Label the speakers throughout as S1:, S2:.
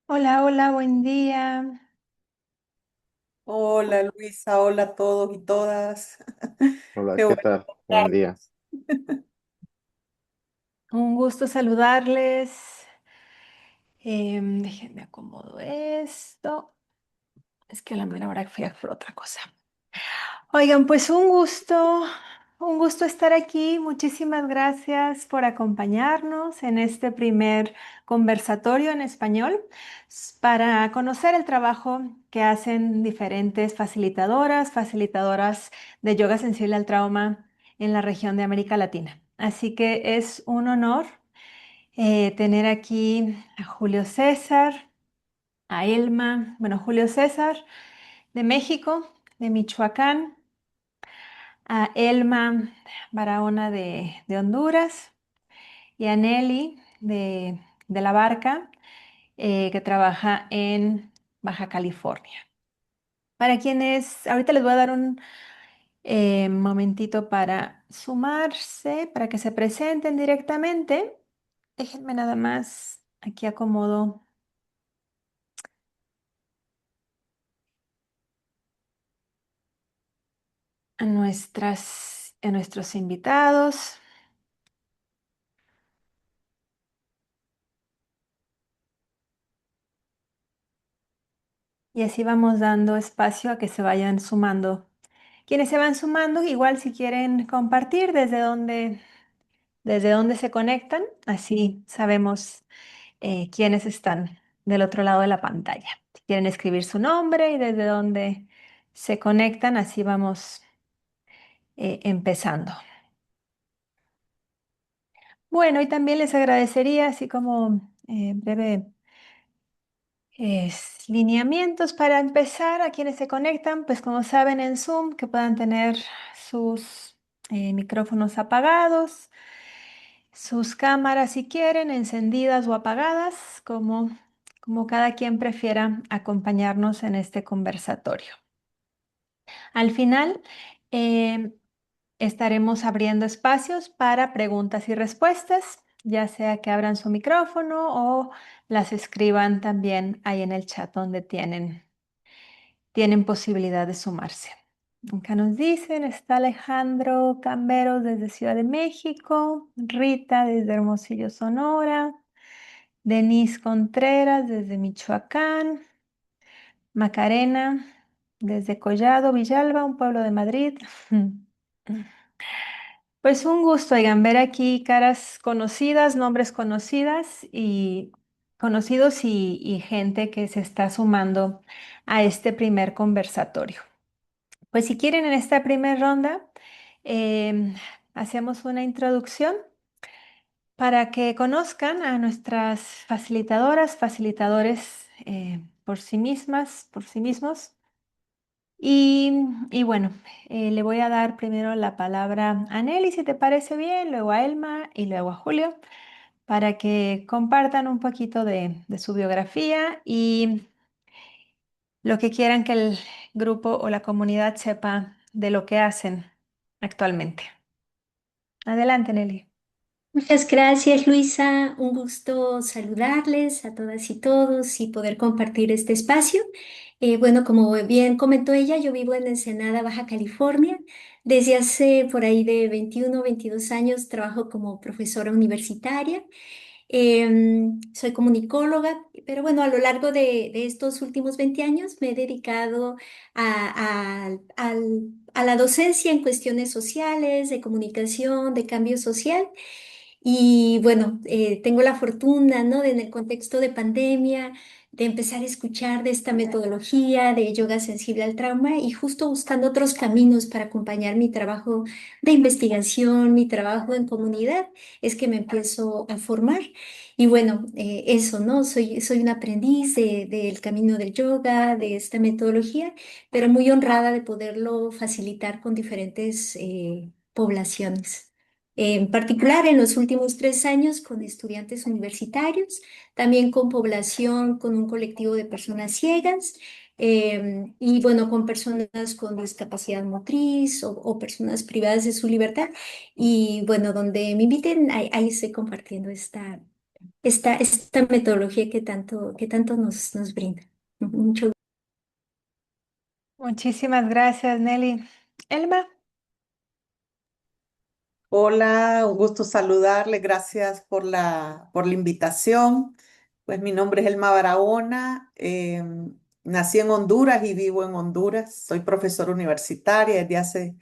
S1: Hola, hola, buen día.
S2: Hola Luisa, hola a todos y todas.
S3: Hola,
S2: Qué
S3: ¿qué
S2: bueno
S3: tal? Buen día.
S2: escucharlos.
S1: Un gusto saludarles. Déjenme acomodo esto. Es que a la mera hora fui a por otra cosa. Oigan, pues un gusto estar aquí. Muchísimas gracias por acompañarnos en este primer conversatorio en español para conocer el trabajo que hacen diferentes facilitadoras de yoga sensible al trauma en la región de América Latina. Así que es un honor tener aquí a Julio César, a Elma, bueno, Julio César de México, de Michoacán, a Elma Barahona de Honduras y a Nelly de La Barca, que trabaja en Baja California. Para quienes, ahorita les voy a dar un momentito para sumarse, para que se presenten directamente. Déjenme nada más, aquí acomodo a nuestros invitados. Y así vamos dando espacio a que se vayan sumando. Quienes se van sumando, igual si quieren compartir desde dónde se conectan, así sabemos quiénes están del otro lado de la pantalla. Si quieren escribir su nombre y desde dónde se conectan, así vamos empezando. Bueno, y también les agradecería, así como breve lineamientos para empezar, a quienes se conectan, pues como saben en Zoom, que puedan tener sus micrófonos apagados, sus cámaras si quieren, encendidas o apagadas, como cada quien prefiera acompañarnos en este conversatorio. Al final, eh, estaremos abriendo espacios para preguntas y respuestas, ya sea que abran su micrófono o las escriban también ahí en el chat donde tienen posibilidad de sumarse. Acá nos dicen, está Alejandro Camberos desde Ciudad de México, Rita desde Hermosillo, Sonora, Denise Contreras desde Michoacán, Macarena desde Collado, Villalba, un pueblo de Madrid. Pues un gusto, oigan, ver aquí caras conocidas, nombres conocidos y gente que se está sumando a este primer conversatorio. Pues si quieren, en esta primera ronda, em, hacemos una introducción para que conozcan a nuestras facilitadores por sí mismas, por sí mismos. Y bueno, le voy a dar primero la palabra a Nelly, si te parece bien, luego a Elma y luego a Julio, para que compartan un poquito de su biografía y lo que quieran que el grupo o la comunidad sepa de lo que hacen actualmente. Adelante, Nelly.
S4: Muchas gracias, Luisa. Un gusto saludarles a todas y todos y poder compartir este espacio. Bueno, como bien comentó ella, yo vivo en Ensenada, Baja California. Desde hace por ahí de 21, 22 años trabajo como profesora universitaria. Soy comunicóloga, pero bueno, a lo largo de estos últimos 20 años me he dedicado a la docencia en cuestiones sociales, de comunicación, de cambio social. Y bueno, tengo la fortuna, ¿no? En el contexto de pandemia, de empezar a escuchar de esta metodología de yoga sensible al trauma y justo buscando otros caminos para acompañar mi trabajo de investigación, mi trabajo en comunidad, es que me empiezo a formar. Y bueno, eso, ¿no? Soy un aprendiz del camino del yoga, de esta metodología, pero muy honrada de poderlo facilitar con diferentes poblaciones. En particular, en los últimos 3 años con estudiantes universitarios, también con población, con un colectivo de personas ciegas y bueno, con personas con discapacidad motriz o personas privadas de su libertad. Y bueno, donde me inviten, ahí estoy compartiendo esta metodología que tanto nos brinda. Mucho
S1: Muchísimas gracias, Nelly. Elma,
S2: Hola, un gusto saludarle. Gracias por la invitación. Pues mi nombre es Elma Barahona. Nací en Honduras y vivo en Honduras. Soy profesora universitaria desde hace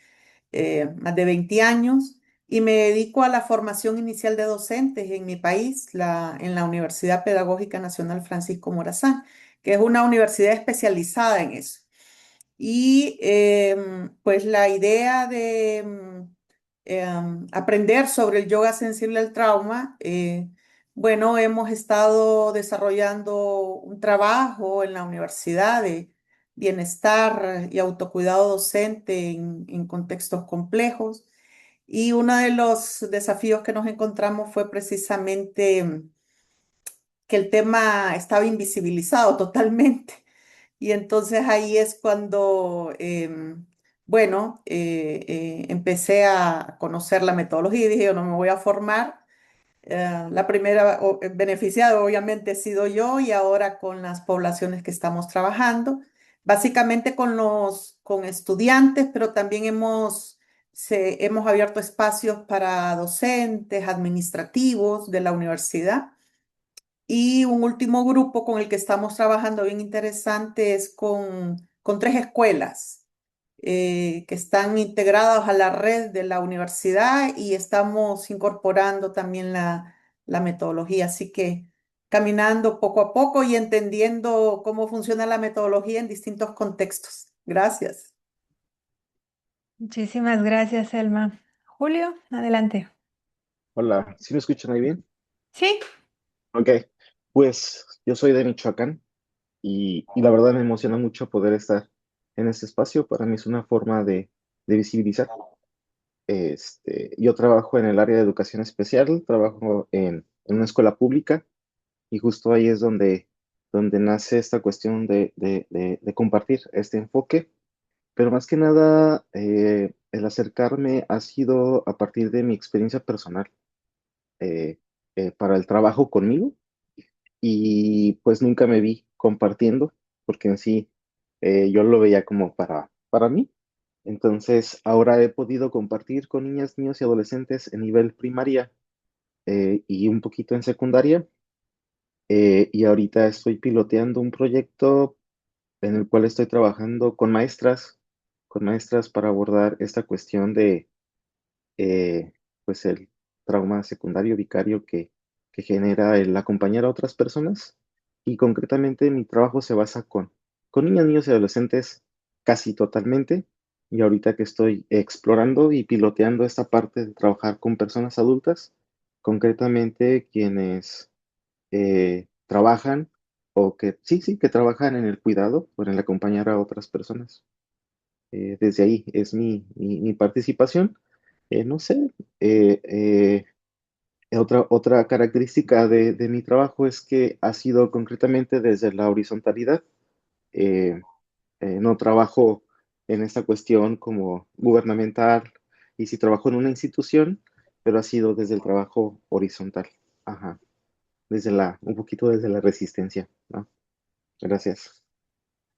S2: más de 20 años y me dedico a la formación inicial de docentes en mi país, en la Universidad Pedagógica Nacional Francisco Morazán, que es una universidad especializada en eso. Y pues la idea de aprender sobre el yoga sensible al trauma, bueno, hemos estado desarrollando un trabajo en la universidad de bienestar y autocuidado docente en contextos complejos. Y uno de los desafíos que nos encontramos fue precisamente que el tema estaba invisibilizado totalmente. Y entonces ahí es cuando, bueno, empecé a conocer la metodología y dije, yo no me voy a formar. La primera beneficiada obviamente he sido yo y ahora con las poblaciones que estamos trabajando, básicamente con estudiantes, pero también hemos abierto espacios para docentes, administrativos de la universidad. Y un último grupo con el que estamos trabajando bien interesante es con 3 escuelas que están integradas a la red de la universidad y estamos incorporando también la metodología. Así que caminando poco a poco y entendiendo cómo funciona la metodología en distintos contextos. Gracias.
S1: muchísimas gracias, Elma. Julio, adelante.
S3: Hola, ¿sí me escuchan ahí bien?
S1: Sí,
S3: Ok, pues yo soy de Michoacán y la verdad me emociona mucho poder estar en este espacio. Para mí es una forma de visibilizar. Yo trabajo en el área de educación especial, trabajo en una escuela pública y justo ahí es donde nace esta cuestión de compartir este enfoque. Pero más que nada, el acercarme ha sido a partir de mi experiencia personal eh, para el trabajo conmigo y pues nunca me vi compartiendo porque en sí yo lo veía como para mí. Entonces ahora he podido compartir con niñas, niños y adolescentes en nivel primaria y un poquito en secundaria. Y ahorita estoy piloteando un proyecto en el cual estoy trabajando con maestras para abordar esta cuestión de pues el trauma secundario vicario que genera el acompañar a otras personas. Y concretamente mi trabajo se basa con niñas, niños y adolescentes casi totalmente. Y ahorita que estoy explorando y piloteando esta parte de trabajar con personas adultas, concretamente quienes trabajan o que sí, sí, que trabajan en el cuidado o en el acompañar a otras personas. Desde ahí es mi participación. No sé, eh, eh, otra característica de mi trabajo es que ha sido concretamente desde la horizontalidad. Eh, no trabajo en esta cuestión como gubernamental y sí trabajo en una institución, pero ha sido desde el trabajo horizontal. Ajá, un poquito desde la resistencia, ¿no? Gracias.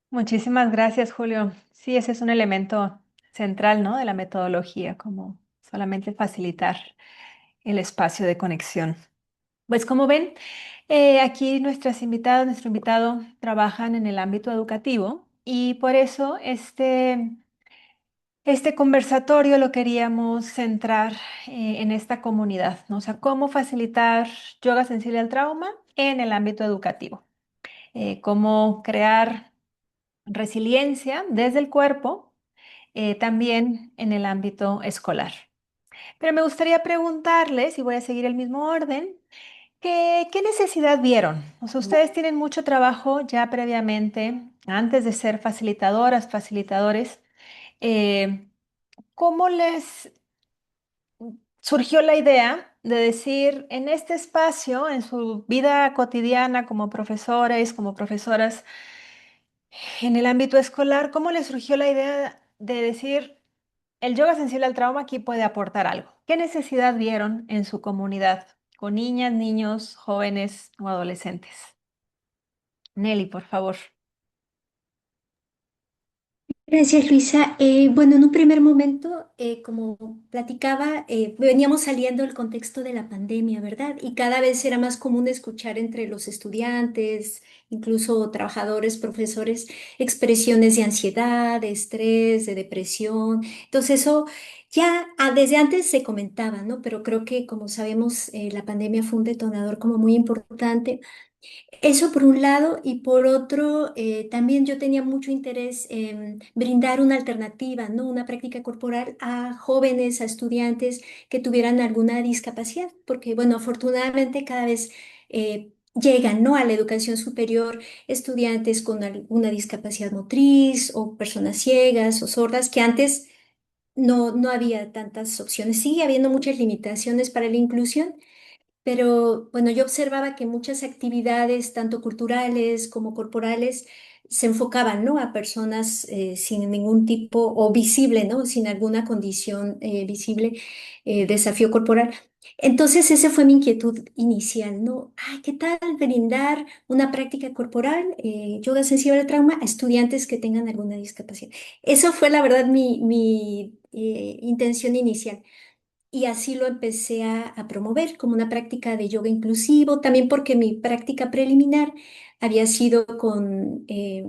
S1: muchísimas gracias, Julio. Sí, ese es un elemento central, ¿no? De la metodología, como solamente facilitar el espacio de conexión. Pues como ven, aquí nuestras invitadas, nuestro invitado trabajan en el ámbito educativo y por eso Este conversatorio lo queríamos centrar en esta comunidad, ¿no? O sea, cómo facilitar yoga sensible al trauma en el ámbito educativo, cómo crear resiliencia desde el cuerpo, también en el ámbito escolar. Pero me gustaría preguntarles, y voy a seguir el mismo orden, ¿qué necesidad vieron? O sea, ustedes tienen mucho trabajo ya previamente, antes de ser facilitadoras, facilitadores. eh, ¿Cómo les surgió la idea de decir en este espacio, en su vida cotidiana como profesores, como profesoras, en el ámbito escolar, cómo les surgió la idea de decir el yoga sensible al trauma aquí puede aportar algo? ¿Qué necesidad vieron en su comunidad con niñas, niños, jóvenes o adolescentes? Nelly, por favor.
S4: Gracias, Luisa. Bueno, en un primer momento, como platicaba, veníamos saliendo del contexto de la pandemia, ¿verdad? Y cada vez era más común escuchar entre los estudiantes, incluso trabajadores, profesores, expresiones de ansiedad, de estrés, de depresión. Entonces eso ya desde antes se comentaba, ¿no? Pero creo que, como sabemos, la pandemia fue un detonador como muy importante. Eso por un lado, y por otro, también yo tenía mucho interés en brindar una alternativa, ¿no? Una práctica corporal a jóvenes, a estudiantes que tuvieran alguna discapacidad, porque, bueno, afortunadamente cada vez llegan, ¿no? A la educación superior estudiantes con alguna discapacidad motriz o personas ciegas o sordas que antes no había tantas opciones. Sigue habiendo muchas limitaciones para la inclusión. Pero bueno, yo observaba que muchas actividades, tanto culturales como corporales, se enfocaban, ¿no? A personas sin ningún tipo o visible, ¿no? Sin alguna condición visible, desafío corporal. Entonces, esa fue mi inquietud inicial, ¿no? Ay, ¿qué tal brindar una práctica corporal, yoga sensible al trauma, a estudiantes que tengan alguna discapacidad? Eso fue, la verdad, mi intención inicial. Y así lo empecé a promover como una práctica de yoga inclusivo, también porque mi práctica preliminar había sido con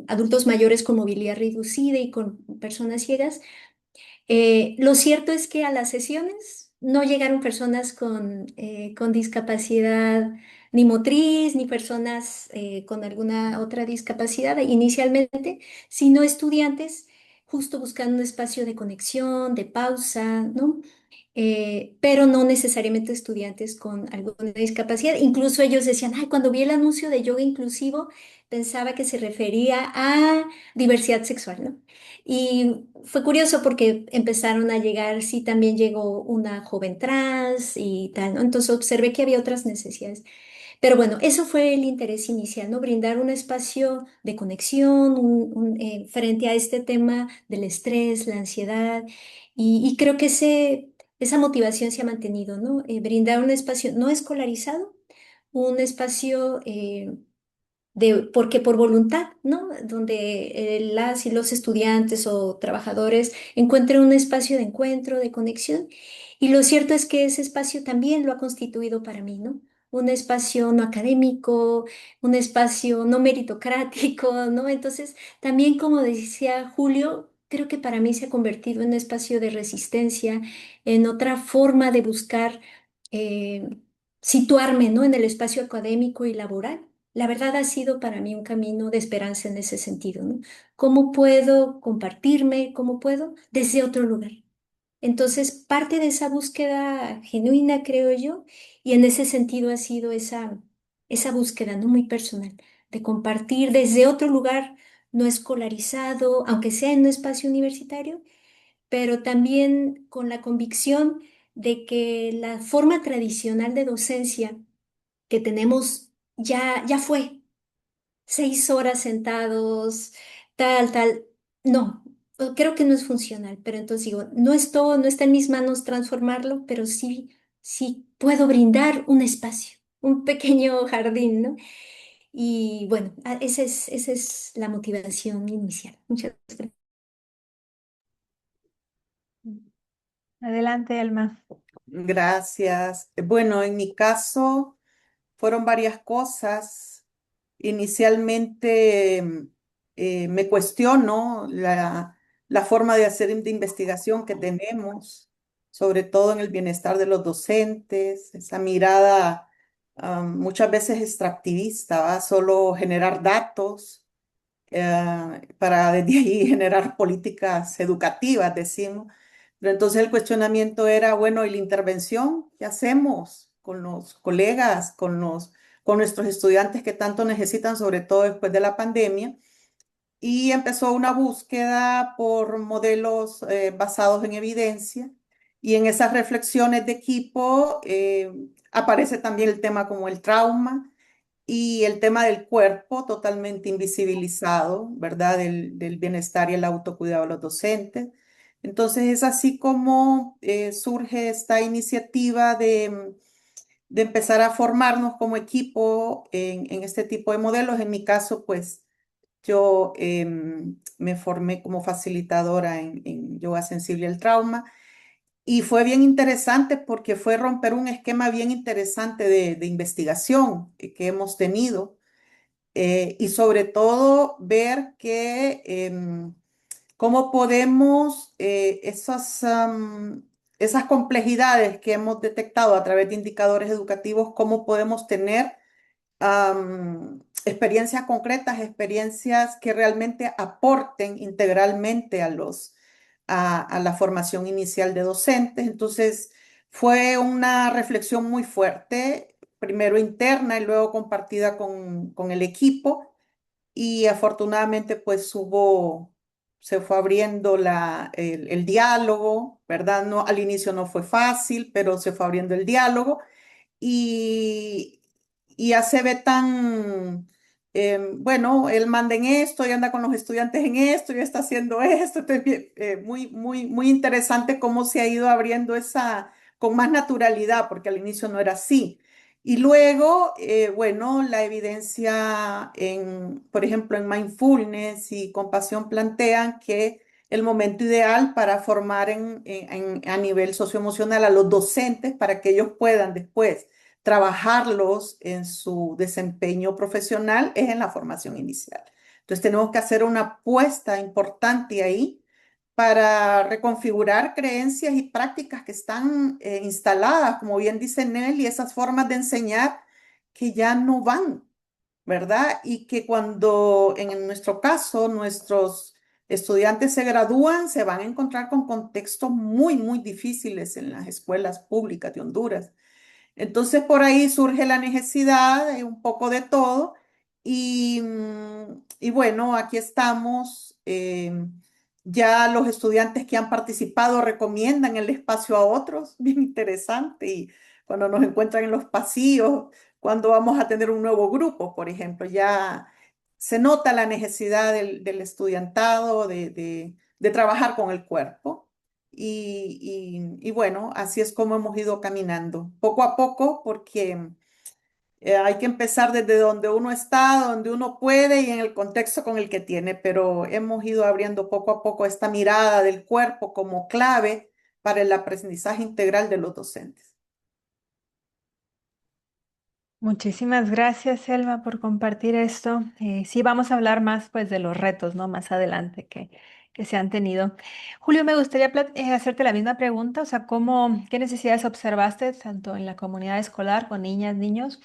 S4: adultos mayores con movilidad reducida y con personas ciegas. Lo cierto es que a las sesiones no llegaron personas con discapacidad ni motriz, ni personas con alguna otra discapacidad inicialmente, sino estudiantes justo buscando un espacio de conexión, de pausa, ¿no? Pero no necesariamente estudiantes con alguna discapacidad. Incluso ellos decían, ay, cuando vi el anuncio de yoga inclusivo, pensaba que se refería a diversidad sexual, ¿no? Y fue curioso porque empezaron a llegar, sí, también llegó una joven trans y tal, ¿no? Entonces observé que había otras necesidades. Pero bueno, eso fue el interés inicial, ¿no? Brindar un espacio de conexión frente a este tema del estrés, la ansiedad, y creo que esa motivación se ha mantenido, ¿no? Brindar un espacio no escolarizado, un espacio porque por voluntad, ¿no? Donde las y los estudiantes o trabajadores encuentren un espacio de encuentro, de conexión. Y lo cierto es que ese espacio también lo ha constituido para mí, ¿no? Un espacio no académico, un espacio no meritocrático, ¿no? Entonces, también como decía Julio, creo que para mí se ha convertido en un espacio de resistencia, en otra forma de buscar eh, situarme, ¿no? En el espacio académico y laboral. La verdad ha sido para mí un camino de esperanza en ese sentido, ¿no? ¿Cómo puedo compartirme? ¿Cómo puedo? Desde otro lugar. Entonces, parte de esa búsqueda genuina, creo yo, y en ese sentido ha sido esa búsqueda, ¿no? Muy personal, de compartir desde otro lugar, no escolarizado, aunque sea en un espacio universitario, pero también con la convicción de que la forma tradicional de docencia que tenemos ya fue. 6 horas sentados, tal. No, creo que no es funcional, pero entonces digo, no está en mis manos transformarlo, pero sí puedo brindar un espacio, un pequeño jardín, ¿no? Y bueno, esa es la motivación inicial. Muchas gracias.
S1: Adelante, Elma.
S2: Gracias. Bueno, en mi caso fueron varias cosas. Inicialmente me cuestiono la forma de hacer de investigación que tenemos, sobre todo en el bienestar de los docentes, esa mirada muchas veces extractivista, ¿va? Solo generar datos para desde ahí generar políticas educativas, decimos. Pero entonces el cuestionamiento era, bueno, ¿y la intervención? ¿Qué hacemos con los colegas, con nuestros estudiantes que tanto necesitan, sobre todo después de la pandemia? Y empezó una búsqueda por modelos basados en evidencia. Y en esas reflexiones de equipo aparece también el tema como el trauma y el tema del cuerpo totalmente invisibilizado, ¿verdad? Del bienestar y el autocuidado de los docentes. Entonces es así como surge esta iniciativa de empezar a formarnos como equipo en este tipo de modelos. En mi caso, pues yo me formé como facilitadora en yoga sensible al trauma y fue bien interesante porque fue romper un esquema bien interesante de investigación que hemos tenido y sobre todo ver que cómo podemos esas complejidades que hemos detectado a través de indicadores educativos, cómo podemos tener experiencias concretas, experiencias que realmente aporten integralmente a la formación inicial de docentes. Entonces, fue una reflexión muy fuerte, primero interna y luego compartida con el equipo. Y afortunadamente, pues se fue abriendo el diálogo, ¿verdad? No, al inicio no fue fácil, pero se fue abriendo el diálogo y, y ya se ve tan, bueno, él manda en esto y anda con los estudiantes en esto y está haciendo esto. Entonces, muy, muy, muy interesante cómo se ha ido abriendo con más naturalidad, porque al inicio no era así. Y luego, bueno, la evidencia por ejemplo, en mindfulness y compasión plantean que el momento ideal para formar a nivel socioemocional a los docentes para que ellos puedan después trabajarlos en su desempeño profesional es en la formación inicial. Entonces tenemos que hacer una apuesta importante ahí para reconfigurar creencias y prácticas que están instaladas, como bien dice Nelly, esas formas de enseñar que ya no van, ¿verdad? Y que cuando, en nuestro caso, nuestros estudiantes se gradúan, se van a encontrar con contextos muy, muy difíciles en las escuelas públicas de Honduras. Entonces por ahí surge la necesidad de un poco de todo y bueno, aquí estamos. Ya los estudiantes que han participado recomiendan el espacio a otros, bien interesante. Y cuando nos encuentran en los pasillos, cuando vamos a tener un nuevo grupo, por ejemplo, ya se nota la necesidad del estudiantado de trabajar con el cuerpo. Y bueno, así es como hemos ido caminando, poco a poco, porque hay que empezar desde donde uno está, donde uno puede y en el contexto con el que tiene, pero hemos ido abriendo poco a poco esta mirada del cuerpo como clave para el aprendizaje integral de los docentes.
S1: Muchísimas gracias, Selma, por compartir esto. Sí, vamos a hablar más pues de los retos, ¿no? Más adelante que se han tenido. Julio, me gustaría hacerte la misma pregunta, o sea, qué necesidades observaste tanto en la comunidad escolar con niñas, niños,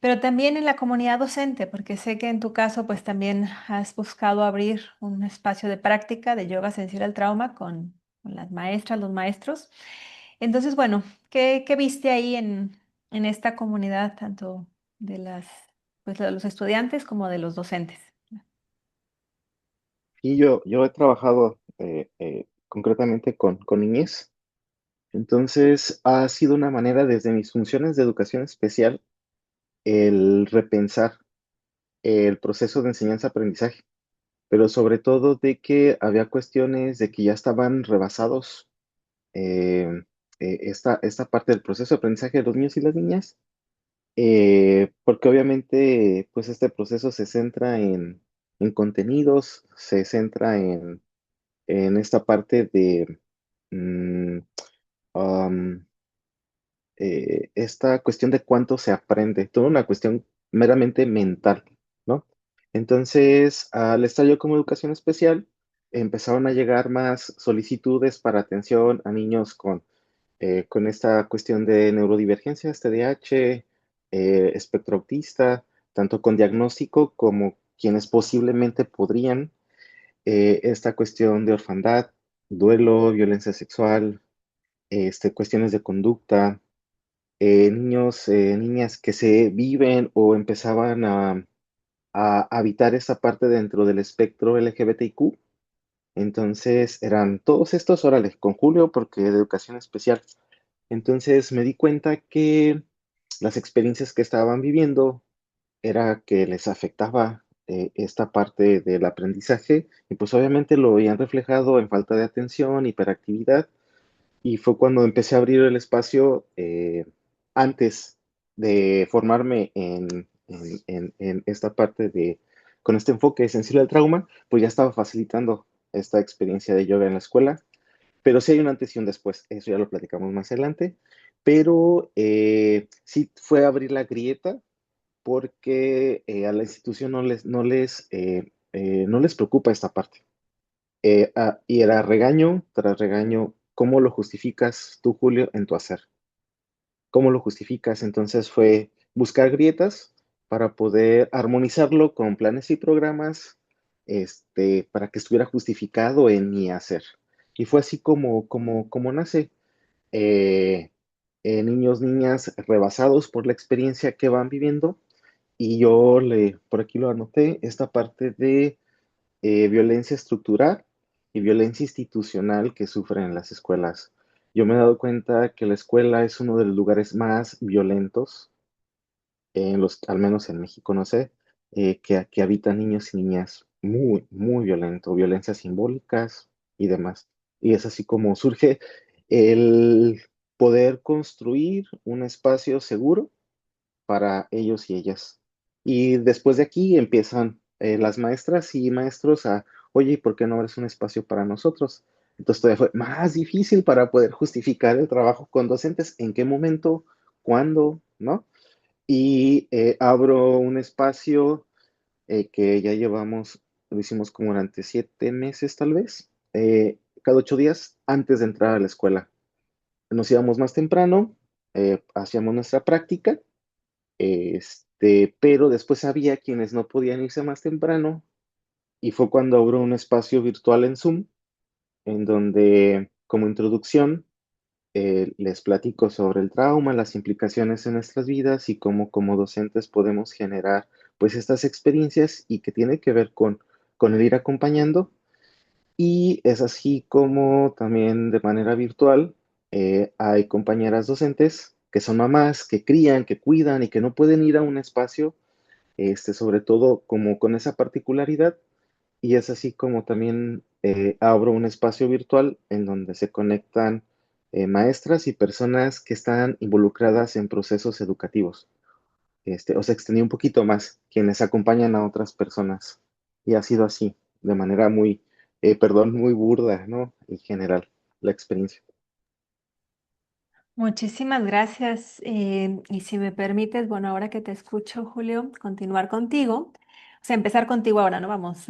S1: pero también en la comunidad docente, porque sé que en tu caso pues también has buscado abrir un espacio de práctica de yoga sensible al trauma con las maestras, los maestros. Entonces, bueno, ¿qué viste ahí en esta comunidad, tanto de pues, de los estudiantes como de los docentes?
S3: Y yo he trabajado concretamente con niñez, entonces ha sido una manera desde mis funciones de educación especial el repensar el proceso de enseñanza-aprendizaje, pero sobre todo de que había cuestiones de que ya estaban rebasados eh, esta parte del proceso de aprendizaje de los niños y las niñas, porque obviamente pues este proceso se centra en contenidos, se centra en esta parte de mm, um, esta cuestión de cuánto se aprende, toda una cuestión meramente mental, ¿no? Entonces, al estar yo como educación especial, empezaron a llegar más solicitudes para atención a niños con esta cuestión de neurodivergencias, TDAH, espectro autista, tanto con diagnóstico como quienes posiblemente podrían, esta cuestión de orfandad, duelo, violencia sexual, cuestiones de conducta, niños, niñas que se viven o empezaban a habitar esa parte dentro del espectro LGBTIQ. Entonces eran todos estos, órale, con Julio, porque de educación especial. Entonces me di cuenta que las experiencias que estaban viviendo era que les afectaba esta parte del aprendizaje y pues obviamente lo habían reflejado en falta de atención, hiperactividad y fue cuando empecé a abrir el espacio antes de formarme en esta parte con este enfoque sensible al trauma, pues ya estaba facilitando esta experiencia de yoga en la escuela, pero sí hay un antes y un después, eso ya lo platicamos más adelante, pero sí fue abrir la grieta porque a la institución no les preocupa esta parte. Y era regaño tras regaño. ¿Cómo lo justificas tú, Julio, en tu hacer? ¿Cómo lo justificas? Entonces fue buscar grietas para poder armonizarlo con planes y programas, para que estuviera justificado en mi hacer. Y fue así como nace. eh, Niños, niñas rebasados por la experiencia que van viviendo. Y por aquí lo anoté, esta parte de violencia estructural y violencia institucional que sufren en las escuelas. Yo me he dado cuenta que la escuela es uno de los lugares más violentos, al menos en México, no sé, que habitan niños y niñas muy, muy violento, violencias simbólicas y demás. Y es así como surge el poder construir un espacio seguro para ellos y ellas. Y después de aquí empiezan las maestras y maestros oye, ¿y por qué no abres un espacio para nosotros? Entonces todavía fue más difícil para poder justificar el trabajo con docentes, en qué momento, cuándo, ¿no? Y abro un espacio que ya llevamos, lo hicimos como durante 7 meses tal vez, cada 8 días antes de entrar a la escuela. Nos íbamos más temprano, hacíamos nuestra práctica, pero después había quienes no podían irse más temprano y fue cuando abro un espacio virtual en Zoom, en donde como introducción les platico sobre el trauma, las implicaciones en nuestras vidas y cómo como docentes podemos generar pues estas experiencias y que tiene que ver con el ir acompañando. Y es así como también de manera virtual hay compañeras docentes que son mamás, que crían, que cuidan y que no pueden ir a un espacio, sobre todo como con esa particularidad. Y es así como también abro un espacio virtual en donde se conectan maestras y personas que están involucradas en procesos educativos. O sea, extendí un poquito más, quienes acompañan a otras personas. Y ha sido así, de manera muy, perdón, muy burda, ¿no? En general, la experiencia.
S1: Muchísimas gracias. Y si me permites, bueno, ahora que te escucho, Julio, continuar contigo. O sea, empezar contigo ahora, ¿no? Vamos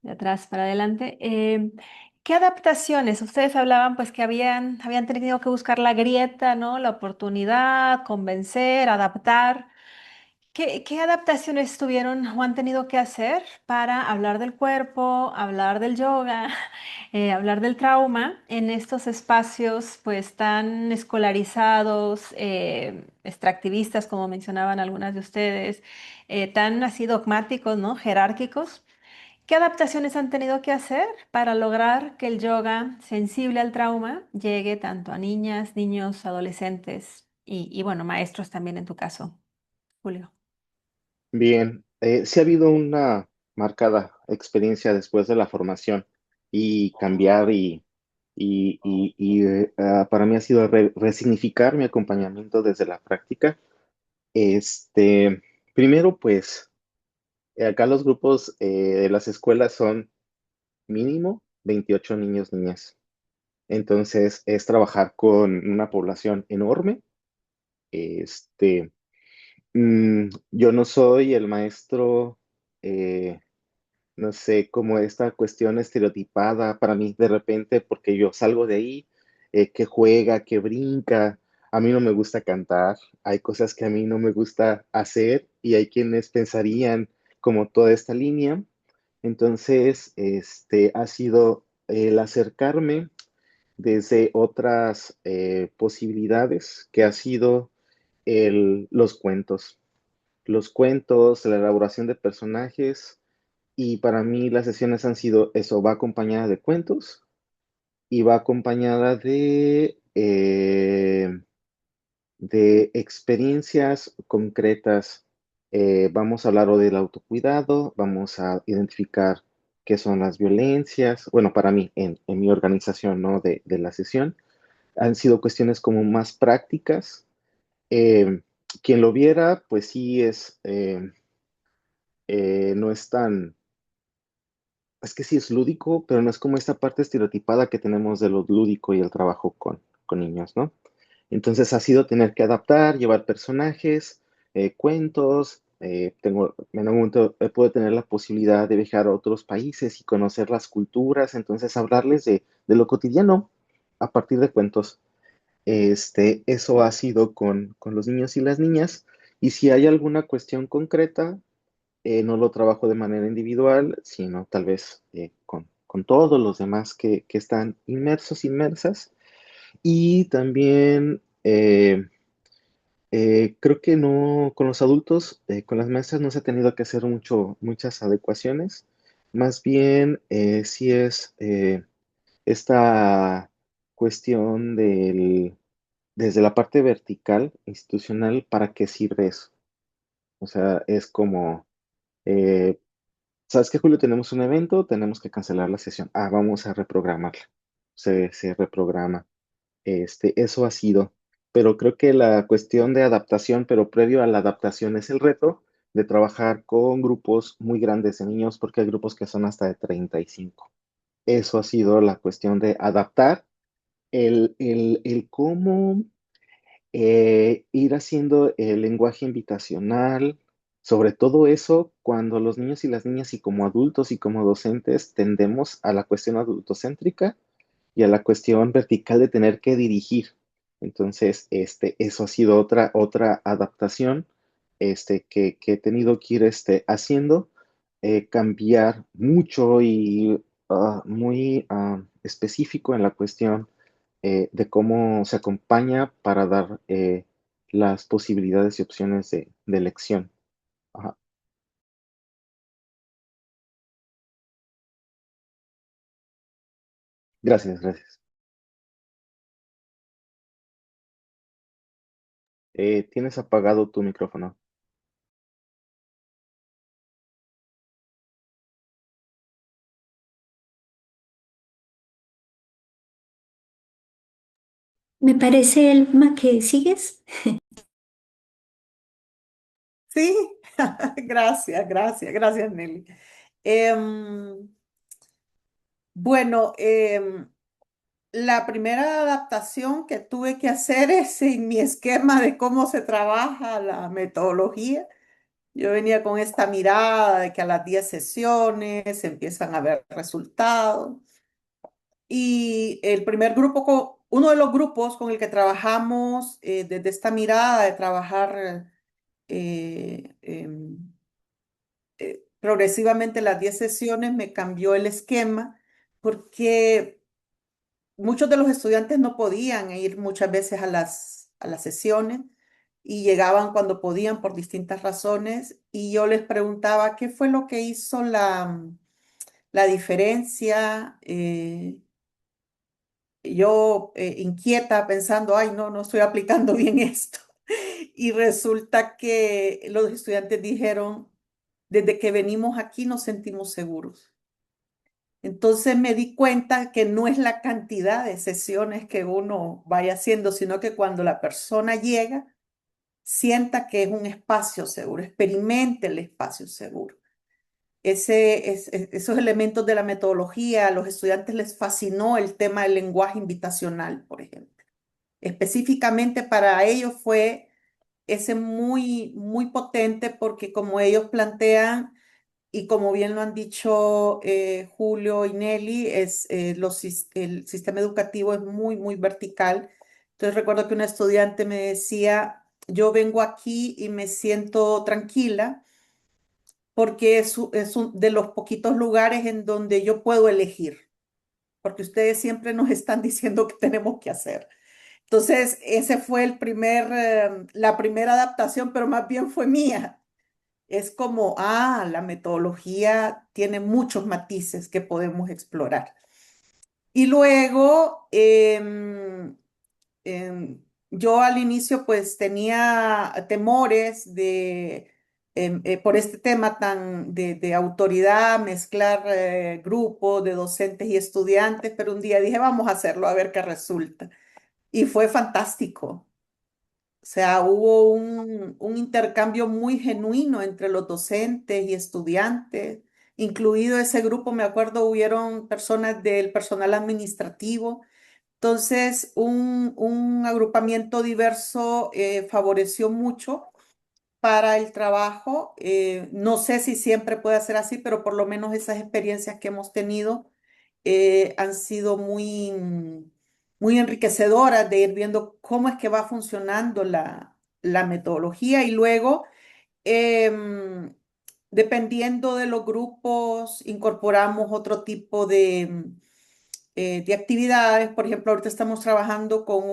S1: de atrás para adelante. ¿Qué adaptaciones? Ustedes hablaban pues que habían tenido que buscar la grieta, ¿no? La oportunidad, convencer, adaptar. ¿Qué adaptaciones tuvieron o han tenido que hacer para hablar del cuerpo, hablar del yoga, hablar del trauma en estos espacios pues tan escolarizados, extractivistas, como mencionaban algunas de ustedes, tan así dogmáticos, ¿no? Jerárquicos? ¿Qué adaptaciones han tenido que hacer para lograr que el yoga sensible al trauma llegue tanto a niñas, niños, adolescentes y bueno, maestros también en tu caso, Julio?
S3: Bien, sí ha habido una marcada experiencia después de la formación y cambiar para mí ha sido resignificar mi acompañamiento desde la práctica. Este, Primero, pues, acá los grupos de las escuelas son mínimo 28 niños, niñas. Entonces, es trabajar con una población enorme. Este, yo no soy el maestro, eh, no sé, como esta cuestión estereotipada para mí de repente, porque yo salgo de ahí, que juega, que brinca. A mí no me gusta cantar, hay cosas que a mí no me gusta hacer y hay quienes pensarían como toda esta línea. Entonces, ha sido el acercarme desde otras posibilidades, que ha sido los cuentos, la elaboración de personajes, y para mí las sesiones han sido eso, va acompañada de cuentos y va acompañada de experiencias concretas. Vamos a hablar o del autocuidado, vamos a identificar qué son las violencias. Bueno, para mí, en mi organización, ¿no? De la sesión, han sido cuestiones como más prácticas. Eh, Quien lo viera, pues sí no es tan, es que sí es lúdico, pero no es como esta parte estereotipada que tenemos de lo lúdico y el trabajo con niños, ¿no? Entonces ha sido tener que adaptar, llevar personajes, cuentos. En algún momento puedo tener la posibilidad de viajar a otros países y conocer las culturas, entonces hablarles de lo cotidiano a partir de cuentos. Eso ha sido con los niños y las niñas. Y si hay alguna cuestión concreta, no lo trabajo de manera individual, sino tal vez con todos los demás que están inmersos, inmersas. Y también creo que no, con los adultos, con las maestras no se ha tenido que hacer muchas adecuaciones. Más bien, sí es esta cuestión desde la parte vertical, institucional, ¿para qué sirve eso? O sea, es como, eh, ¿sabes qué, Julio? Tenemos un evento, tenemos que cancelar la sesión. Ah, vamos a reprogramarla. Se reprograma. Eso ha sido. Pero creo que la cuestión de adaptación, pero previo a la adaptación es el reto de trabajar con grupos muy grandes de niños, porque hay grupos que son hasta de 35. Eso ha sido la cuestión de adaptar el cómo ir haciendo el lenguaje invitacional, sobre todo eso, cuando los niños y las niñas y como adultos y como docentes tendemos a la cuestión adultocéntrica y a la cuestión vertical de tener que dirigir. Entonces, eso ha sido otra adaptación que he tenido que ir haciendo, cambiar mucho y muy específico en la cuestión de cómo se acompaña para dar las posibilidades y opciones de elección. Ajá. Gracias, gracias. Tienes apagado tu micrófono.
S4: Me parece, Elma, que sigues.
S2: Sí, gracias, Nelly. Em, bueno, la primera adaptación que tuve que hacer es en mi esquema de cómo se trabaja la metodología. Yo venía con esta mirada de que a las 10 sesiones se empiezan a ver resultados. Y el primer grupo, uno de los grupos con el que trabajamos desde esta mirada de trabajar progresivamente las 10 sesiones, me cambió el esquema porque muchos de los estudiantes no podían ir muchas veces a las sesiones y llegaban cuando podían por distintas razones y yo les preguntaba qué fue lo que hizo la diferencia. Yo inquieta pensando, ay, no, no estoy aplicando bien esto. Y resulta que los estudiantes dijeron, desde que venimos aquí nos sentimos seguros. Entonces me di cuenta que no es la cantidad de sesiones que uno vaya haciendo, sino que cuando la persona llega, sienta que es un espacio seguro, experimente el espacio seguro. Esos elementos de la metodología, a los estudiantes les fascinó el tema del lenguaje invitacional, por ejemplo. Específicamente para ellos fue ese muy, muy potente porque como ellos plantean, y como bien lo han dicho Julio y Nelly, el sistema educativo es muy, muy vertical. Entonces recuerdo que una estudiante me decía, yo vengo aquí y me siento tranquila porque es de los poquitos lugares en donde yo puedo elegir, porque ustedes siempre nos están diciendo qué tenemos que hacer. Entonces, ese fue la primera adaptación, pero más bien fue mía. Es como, la metodología tiene muchos matices que podemos explorar. Y luego, yo al inicio pues tenía temores por este tema de autoridad, mezclar grupos de docentes y estudiantes, pero un día dije, vamos a hacerlo a ver qué resulta. Y fue fantástico. O sea, hubo un intercambio muy genuino entre los docentes y estudiantes, incluido ese grupo, me acuerdo, hubieron personas del personal administrativo. Entonces, un agrupamiento diverso favoreció mucho para el trabajo. No sé si siempre puede ser así, pero por lo menos esas experiencias que hemos tenido han sido muy enriquecedoras de ir viendo cómo es que va funcionando la metodología y luego, em, dependiendo de los grupos, incorporamos otro tipo de actividades. Por ejemplo, ahorita estamos trabajando con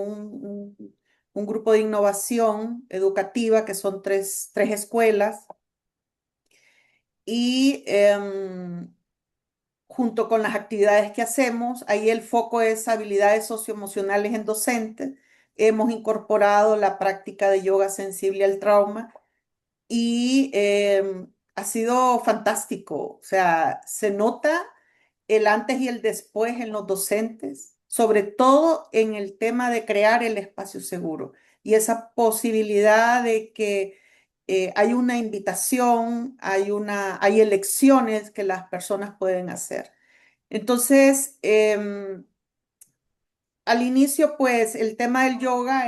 S2: un grupo de innovación educativa que son tres escuelas y junto con las actividades que hacemos, ahí el foco es habilidades socioemocionales en docentes. Hemos incorporado la práctica de yoga sensible al trauma y ha sido fantástico. O sea, se nota el antes y el después en los docentes, sobre todo en el tema de crear el espacio seguro y esa posibilidad de que hay una invitación, hay elecciones que las personas pueden hacer. Entonces, al inicio, pues el tema del yoga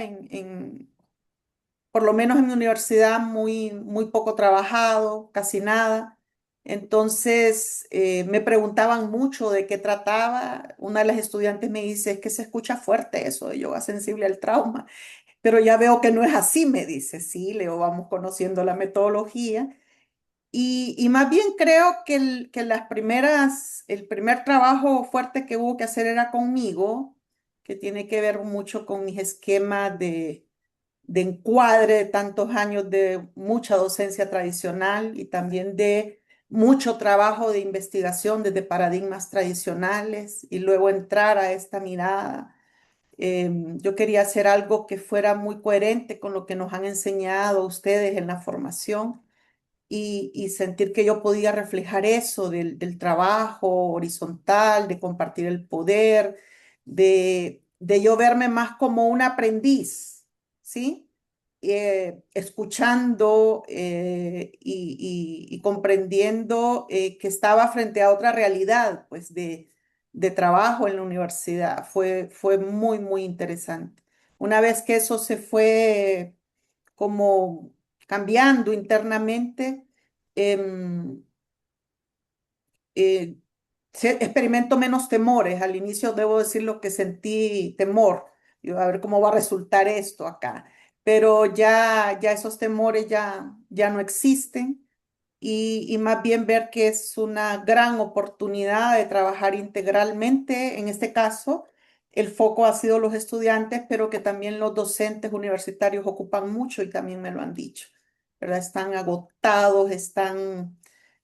S2: por lo menos en mi universidad, muy, muy poco trabajado, casi nada. Entonces, me preguntaban mucho de qué trataba. Una de las estudiantes me dice, es que se escucha fuerte eso de yoga sensible al trauma, pero ya veo que no es así, me dice. Sí, Leo, vamos conociendo la metodología. Y más bien creo que el primer trabajo fuerte que hubo que hacer era conmigo, que tiene que ver mucho con mis esquemas de encuadre de tantos años de mucha docencia tradicional y también de mucho trabajo de investigación desde paradigmas tradicionales y luego entrar a esta mirada. Yo quería hacer algo que fuera muy coherente con lo que nos han enseñado ustedes en la formación y sentir que yo podía reflejar eso del trabajo horizontal, de compartir el poder, de yo verme más como un aprendiz, ¿sí? Escuchando y comprendiendo que estaba frente a otra realidad, pues, de trabajo en la universidad. Fue muy, muy interesante. Una vez que eso se fue como cambiando internamente, em, eh, experimento menos temores. Al inicio debo decir lo que sentí temor, digo, a ver cómo va a resultar esto acá, pero ya esos temores ya no existen y más bien ver que es una gran oportunidad de trabajar integralmente. En este caso, el foco ha sido los estudiantes, pero que también los docentes universitarios ocupan mucho y también me lo han dicho, ¿verdad? Están agotados, están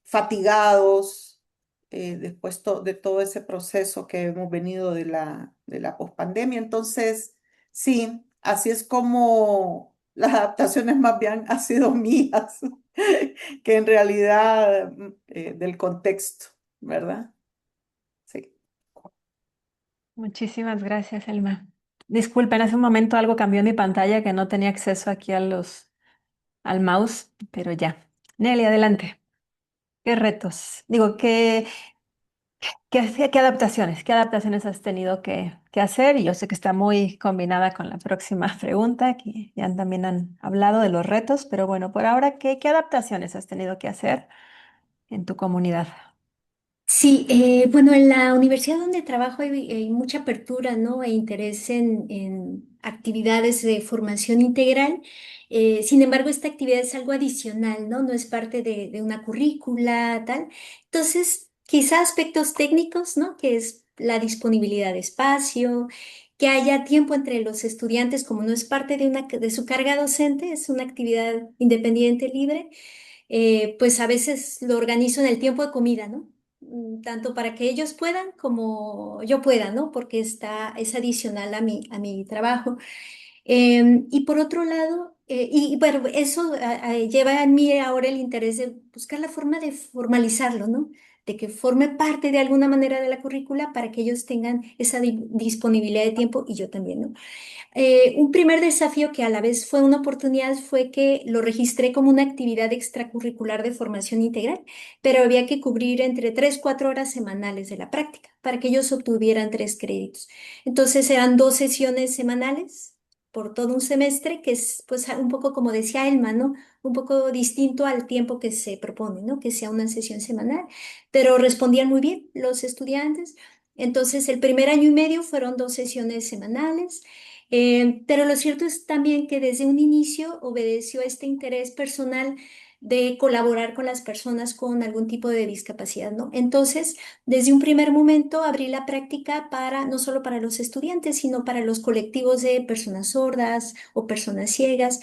S2: fatigados después de todo ese proceso que hemos venido de la pospandemia. Entonces, sí, así es como las adaptaciones más bien han sido mías. Que en realidad del contexto, ¿verdad? Sí.
S1: Muchísimas gracias, Elma. Disculpen, hace un momento algo cambió en mi pantalla que no tenía acceso aquí al mouse, pero ya. Nelly, adelante. ¿Qué retos? Digo, ¿qué adaptaciones has tenido que hacer? Y yo sé que está muy combinada con la próxima pregunta, que ya también han hablado de los retos, pero bueno, por ahora, ¿qué adaptaciones has tenido que hacer en tu comunidad?
S4: Sí, bueno, en la universidad donde trabajo hay mucha apertura, ¿no? E interés en actividades de formación integral. Sin embargo, esta actividad es algo adicional, ¿no? No es parte de una currícula, tal. Entonces, quizá aspectos técnicos, ¿no? Que es la disponibilidad de espacio, que haya tiempo entre los estudiantes, como no es parte de su carga docente, es una actividad independiente, libre. Pues a veces lo organizo en el tiempo de comida, ¿no? Tanto para que ellos puedan como yo pueda, ¿no? Porque es adicional a mi trabajo. Y por otro lado, bueno, eso lleva en mí ahora el interés de buscar la forma de formalizarlo, ¿no? De que forme parte de alguna manera de la currícula para que ellos tengan esa disponibilidad de tiempo y yo también, ¿no? Un primer desafío que a la vez fue una oportunidad fue que lo registré como una actividad extracurricular de formación integral, pero había que cubrir entre 3, 4 horas semanales de la práctica para que ellos obtuvieran 3 créditos. Entonces eran 2 sesiones semanales por todo un semestre, que es pues un poco como decía Elma, ¿no? Un poco distinto al tiempo que se propone, ¿no? Que sea una sesión semanal, pero respondían muy bien los estudiantes. Entonces el primer año y medio fueron 2 sesiones semanales. Pero lo cierto es también que desde un inicio obedeció a este interés personal de colaborar con las personas con algún tipo de discapacidad, ¿no? Entonces, desde un primer momento abrí la práctica para, no solo para los estudiantes, sino para los colectivos de personas sordas o personas ciegas.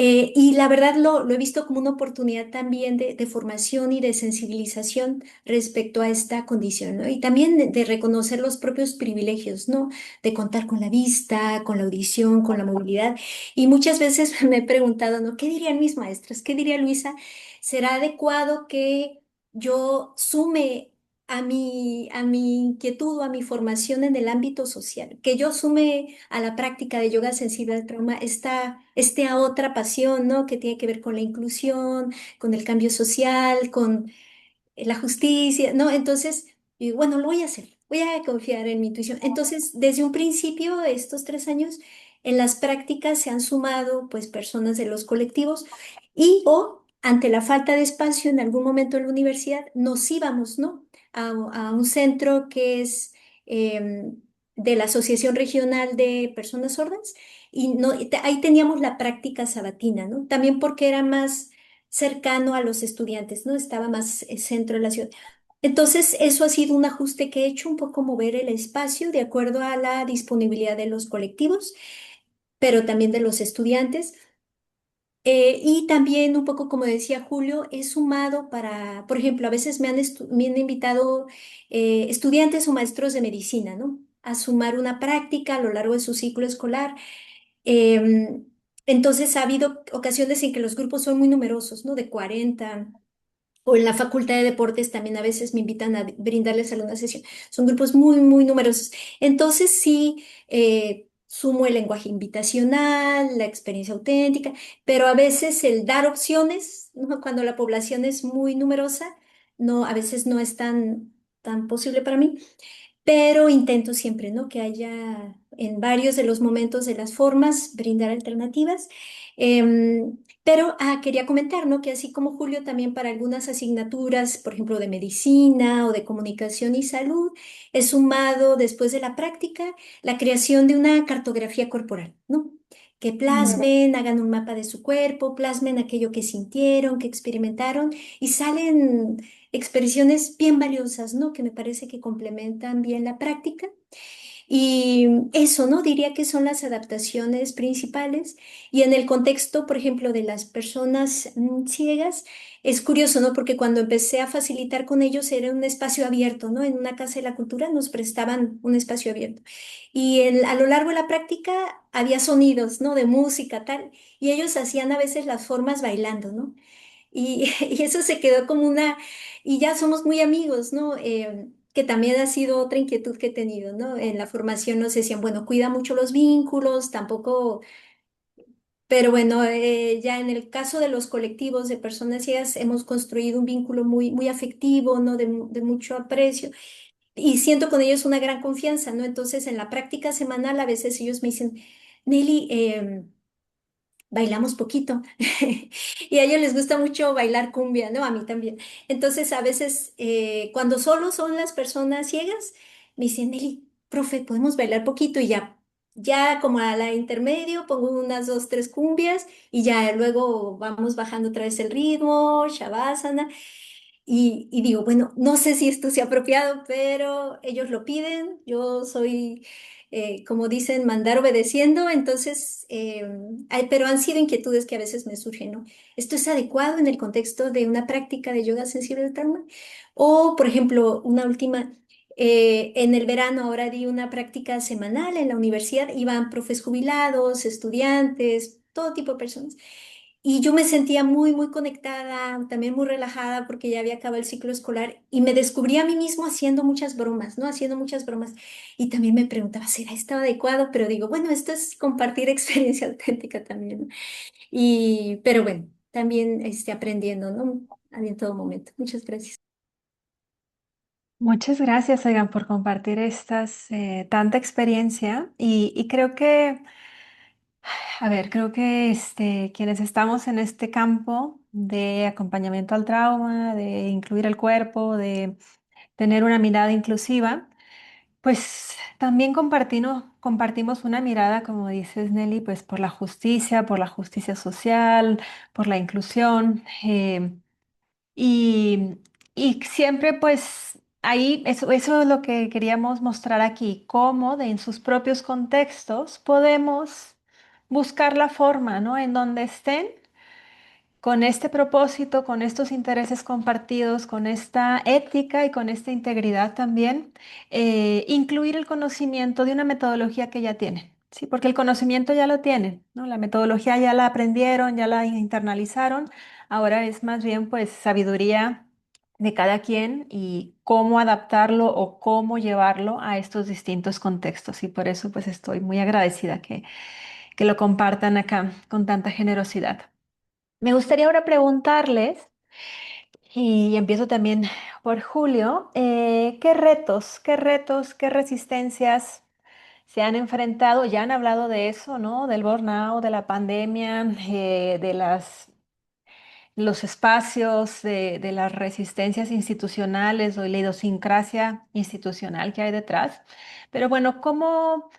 S4: Y la verdad lo he visto como una oportunidad también de formación y de sensibilización respecto a esta condición, ¿no? Y también de reconocer los propios privilegios, ¿no? De contar con la vista, con la audición, con la movilidad. Y muchas veces me he preguntado, ¿no? ¿Qué dirían mis maestras? ¿Qué diría Luisa? ¿Será adecuado que yo sume a mi inquietud o a mi formación en el ámbito social, que yo sume a la práctica de yoga sensible al trauma esta otra pasión, ¿no? Que tiene que ver con la inclusión, con el cambio social, con la justicia, ¿no? Entonces, y bueno, lo voy a hacer, voy a confiar en mi intuición. Entonces, desde un principio, estos 3 años, en las prácticas se han sumado, pues, personas de los colectivos y o ante la falta de espacio en algún momento en la universidad, nos íbamos, ¿no? A un centro que es de la Asociación Regional de Personas Sordas y no, ahí teníamos la práctica sabatina, ¿no? También porque era más cercano a los estudiantes, ¿no? Estaba más centro de la ciudad. Entonces, eso ha sido un ajuste que he hecho, un poco mover el espacio de acuerdo a la disponibilidad de los colectivos, pero también de los estudiantes. Y también, un poco como decía Julio, he sumado para, por ejemplo, a veces me han invitado estudiantes o maestros de medicina, ¿no? A sumar una práctica a lo largo de su ciclo escolar. Em, entonces, ha habido ocasiones en que los grupos son muy numerosos, ¿no? De 40. O en la Facultad de Deportes también a veces me invitan a brindarles alguna sesión. Son grupos muy, muy numerosos. Entonces sí, sumo el lenguaje invitacional, la experiencia auténtica, pero a veces el dar opciones, ¿no? Cuando la población es muy numerosa, no, a veces no es tan posible para mí, pero intento siempre, ¿no? Que haya en varios de los momentos de las formas brindar alternativas. Pero quería comentar, ¿no? Que así como Julio, también para algunas asignaturas, por ejemplo, de medicina o de comunicación y salud, he sumado después de la práctica la creación de una cartografía corporal, ¿no? Que plasmen, hagan un mapa de su cuerpo, plasmen aquello que sintieron, que experimentaron y salen expresiones bien valiosas, ¿no? Que me parece que complementan bien la práctica. Y eso, ¿no? Diría que son las adaptaciones principales. Y en el contexto, por ejemplo, de las personas ciegas, es curioso, ¿no? Porque cuando empecé a facilitar con ellos era un espacio abierto, ¿no? En una casa de la cultura nos prestaban un espacio abierto. Y a lo largo de la práctica había sonidos, ¿no? De música, tal. Y ellos hacían a veces las formas bailando, ¿no? Y eso se quedó como y ya somos muy amigos, ¿no? Que también ha sido otra inquietud que he tenido, ¿no? En la formación nos decían, bueno, cuida mucho los vínculos, tampoco, pero bueno, ya en el caso de los colectivos de personas ciegas hemos construido un vínculo muy, muy afectivo, ¿no? De mucho aprecio y siento con ellos una gran confianza, ¿no? Entonces, en la práctica semanal a veces ellos me dicen, Nelly, bailamos poquito. Y a ellos les gusta mucho bailar cumbia, ¿no? A mí también. Entonces, a veces, cuando solo son las personas ciegas, me dicen, Nelly, profe, ¿podemos bailar poquito? Y ya, ya como a la intermedio, pongo unas dos, tres cumbias y ya luego vamos bajando otra vez el ritmo, shavasana. Y digo, bueno, no sé si esto sea apropiado, pero ellos lo piden. Yo soy, como dicen, mandar obedeciendo. Entonces, pero han sido inquietudes que a veces me surgen, ¿no? ¿Esto es adecuado en el contexto de una práctica de yoga sensible del trauma? O, por ejemplo, una última, en el verano ahora di una práctica semanal en la universidad. Iban profes jubilados, estudiantes, todo tipo de personas. Y yo me sentía muy, muy conectada, también muy relajada porque ya había acabado el ciclo escolar y me descubrí a mí mismo haciendo muchas bromas, ¿no? Haciendo muchas bromas. Y también me preguntaba, ¿será esto adecuado? Pero digo, bueno, esto es compartir experiencia auténtica también, ¿no? Pero bueno, también aprendiendo, ¿no? En todo momento. Muchas gracias.
S1: Muchas gracias, oigan, por compartir tanta experiencia y creo que, a ver, creo que quienes estamos en este campo de acompañamiento al trauma, de incluir el cuerpo, de tener una mirada inclusiva, pues también compartimos una mirada, como dices, Nelly, pues por la justicia social, por la inclusión. Y, y siempre pues ahí, eso es lo que queríamos mostrar aquí, cómo en sus propios contextos podemos buscar la forma, ¿no? En donde estén con este propósito, con estos intereses compartidos, con esta ética y con esta integridad también, incluir el conocimiento de una metodología que ya tienen, ¿sí? Porque el conocimiento ya lo tienen, ¿no? La metodología ya la aprendieron, ya la internalizaron, ahora es más bien pues sabiduría de cada quien y cómo adaptarlo o cómo llevarlo a estos distintos contextos. Y por eso pues estoy muy agradecida que lo compartan acá con tanta generosidad. Me gustaría ahora preguntarles, y empiezo también por Julio, qué resistencias se han enfrentado? Ya han hablado de eso, ¿no? Del burnout, de la pandemia, de los espacios, de las resistencias institucionales o la idiosincrasia institucional que hay detrás. Pero bueno, ¿cómo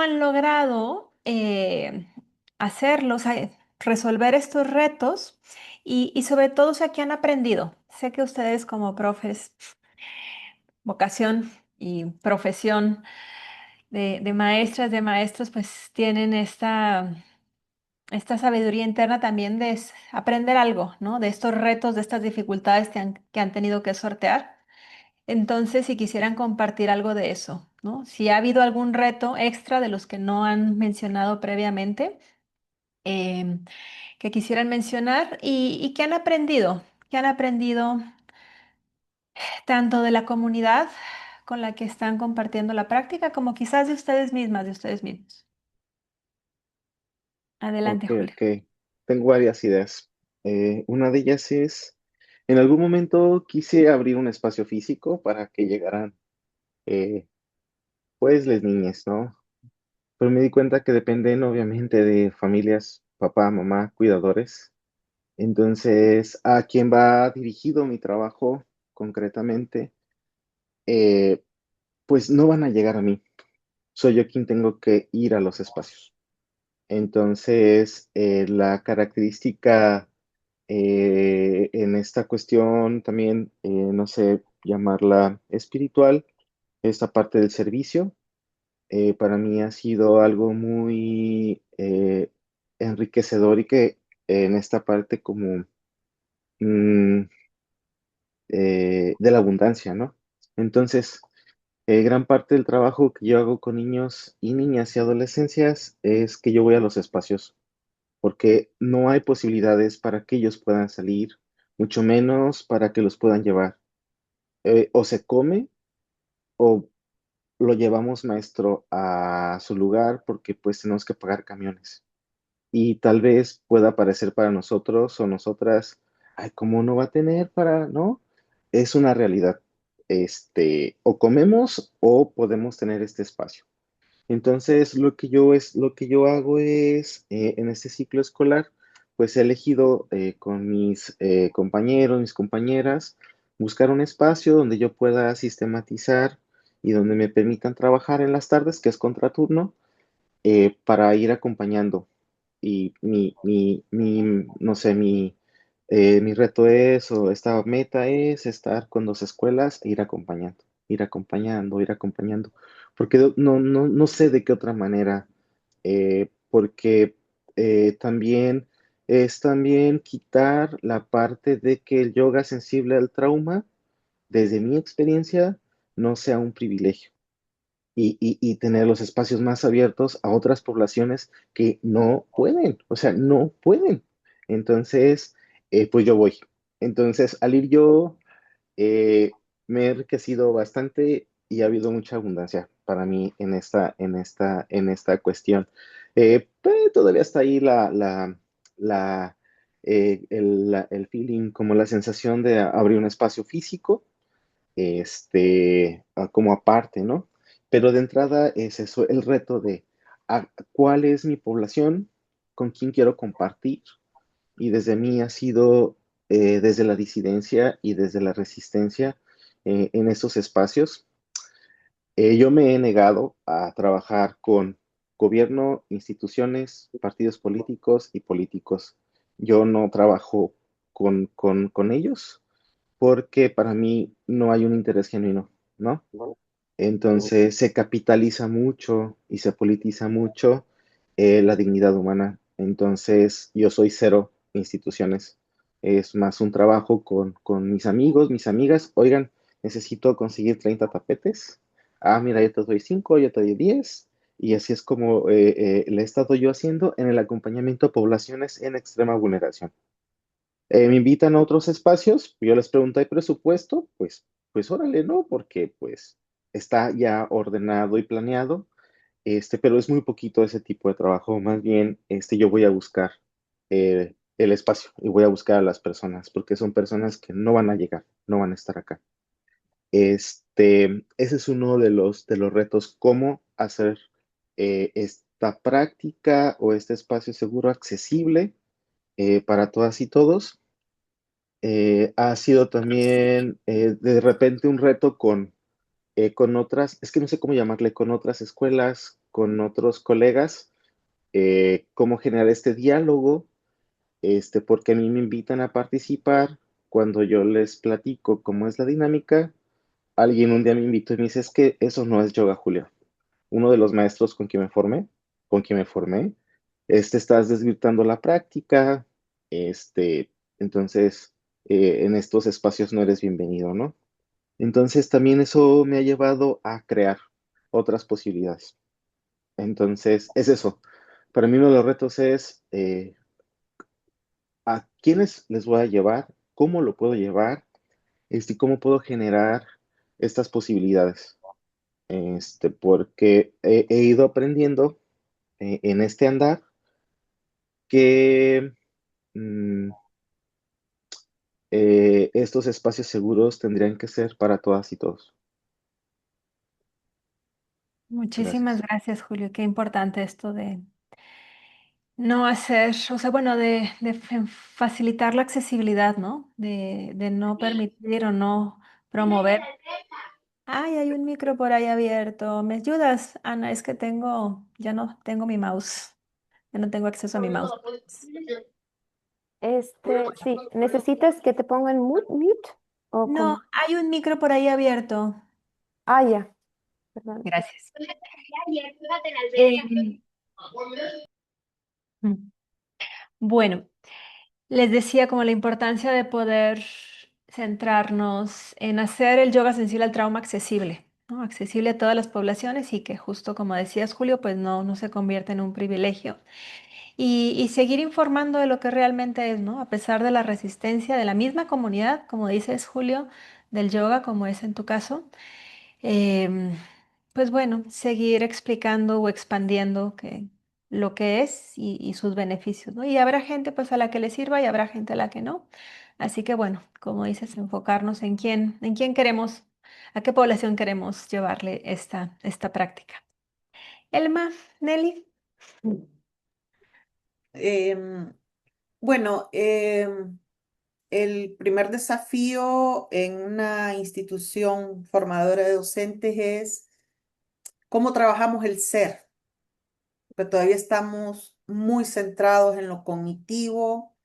S1: han logrado hacerlos, resolver estos retos y sobre todo, o sea, qué han aprendido? Sé que ustedes como profes, vocación y profesión de maestras, de maestros, pues tienen esta sabiduría interna también de aprender algo, ¿no? De estos retos, de estas dificultades que han tenido que sortear. Entonces, si quisieran compartir algo de eso, ¿no? Si ha habido algún reto extra de los que no han mencionado previamente, em, que quisieran mencionar y qué han aprendido tanto de la comunidad con la que están compartiendo la práctica, como quizás de ustedes mismas, de ustedes mismos.
S3: Ok,
S1: Adelante, Julio.
S3: ok. Tengo varias ideas. Una de ellas es, en algún momento quise abrir un espacio físico para que llegaran, eh, pues, las niñas, ¿no? Pero me di cuenta que dependen obviamente de familias, papá, mamá, cuidadores. Entonces, a quién va dirigido mi trabajo concretamente, eh, pues no van a llegar a mí. Soy yo quien tengo que ir a los espacios. Entonces, la característica en esta cuestión también, no sé, llamarla espiritual, esta parte del servicio, para mí ha sido algo muy enriquecedor y que en esta parte como mm, de la abundancia, ¿no? Entonces, gran parte del trabajo que yo hago con niños y niñas y adolescencias es que yo voy a los espacios porque no hay posibilidades para que ellos puedan salir, mucho menos para que los puedan llevar. O se come o lo llevamos maestro a su lugar porque pues tenemos que pagar camiones. Y tal vez pueda parecer para nosotros o nosotras, ay, ¿cómo no va a tener para, no? Es una realidad. O comemos o podemos tener este espacio. Entonces, lo que yo hago es, en este ciclo escolar, pues he elegido con mis compañeros, mis compañeras, buscar un espacio donde yo pueda sistematizar y donde me permitan trabajar en las tardes, que es contraturno, para ir acompañando. Y no sé, mi reto es, o esta meta es estar con dos escuelas e ir acompañando, ir acompañando, ir acompañando. Porque no sé de qué otra manera, porque también es también quitar la parte de que el yoga sensible al trauma, desde mi experiencia, no sea un privilegio y tener los espacios más abiertos a otras poblaciones que no pueden, o sea, no pueden. Entonces, pues yo voy. Entonces, al ir yo, me he enriquecido bastante y ha habido mucha abundancia para mí en esta cuestión. Pues, todavía está ahí el feeling, como la sensación de abrir un espacio físico, como aparte, ¿no? Pero de entrada es eso, el reto de cuál es mi población, con quién quiero compartir, y desde mí ha sido desde la disidencia y desde la resistencia en estos espacios. Yo me he negado a trabajar con gobierno, instituciones, partidos políticos y políticos. Yo no trabajo con ellos porque para mí no hay un interés genuino, ¿no? Entonces se capitaliza mucho y se politiza mucho la dignidad humana. Entonces yo soy cero instituciones. Es más un trabajo con mis amigos, mis amigas. Oigan, necesito conseguir 30 tapetes. Ah, mira, yo te doy 5, yo te doy 10. Y así es como le he estado yo haciendo en el acompañamiento a poblaciones en extrema vulneración. Me invitan a otros espacios, yo les pregunto, ¿hay presupuesto? Pues órale, ¿no? Porque pues está ya ordenado y planeado, pero es muy poquito ese tipo de trabajo. Más bien, yo voy a buscar el espacio y voy a buscar a las personas, porque son personas que no van a llegar, no van a estar acá. Ese es uno de los retos, cómo hacer esta práctica o este espacio seguro accesible para todas y todos. Ha sido también de repente un reto con otras, es que no sé cómo llamarle, con otras escuelas, con otros colegas, cómo generar este diálogo, porque a mí me invitan a participar. Cuando yo les platico cómo es la dinámica, alguien un día me invitó y me dice, es que eso no es yoga, Julio. Uno de los maestros con quien me formé, estás desvirtuando la práctica, entonces en estos espacios no eres bienvenido, ¿no? Entonces también eso me ha llevado a crear otras posibilidades. Entonces es eso. Para mí uno de los retos es a quiénes les voy a llevar, cómo lo puedo llevar, cómo puedo generar estas posibilidades. Porque he ido aprendiendo en este andar que mm, estos espacios seguros tendrían que ser para todas y todos.
S1: Muchísimas
S3: Gracias.
S1: gracias, Julio. Qué importante esto de no hacer, o sea, bueno, de facilitar la accesibilidad, ¿no? De no permitir o no promover. Ay, hay un micro por ahí abierto. ¿Me ayudas, Ana? Es que ya no tengo mi mouse. Ya no tengo acceso a mi mouse.
S5: Sí, ¿necesitas que te ponga en mute o
S1: No,
S5: cómo?
S1: hay un micro por ahí abierto.
S5: Ah, ya, perdón.
S1: Gracias. Eh, mm. Bueno, les decía como la importancia de poder centrarnos en hacer el yoga sensible al trauma accesible, ¿no? Accesible a todas las poblaciones y que justo como decías, Julio, pues no se convierta en un privilegio. Y seguir informando de lo que realmente es, ¿no? A pesar de la resistencia de la misma comunidad, como dices, Julio, del yoga, como es en tu caso. Em, pues bueno, seguir explicando o expandiendo lo que es y sus beneficios, ¿no? Y habrá gente pues a la que le sirva y habrá gente a la que no. Así que bueno, como dices, enfocarnos en quién queremos, a qué población queremos llevarle esta práctica. Elma, Nelly.
S2: Em, bueno, el primer desafío en una institución formadora de docentes es cómo trabajamos el ser, porque todavía estamos muy centrados en lo cognitivo.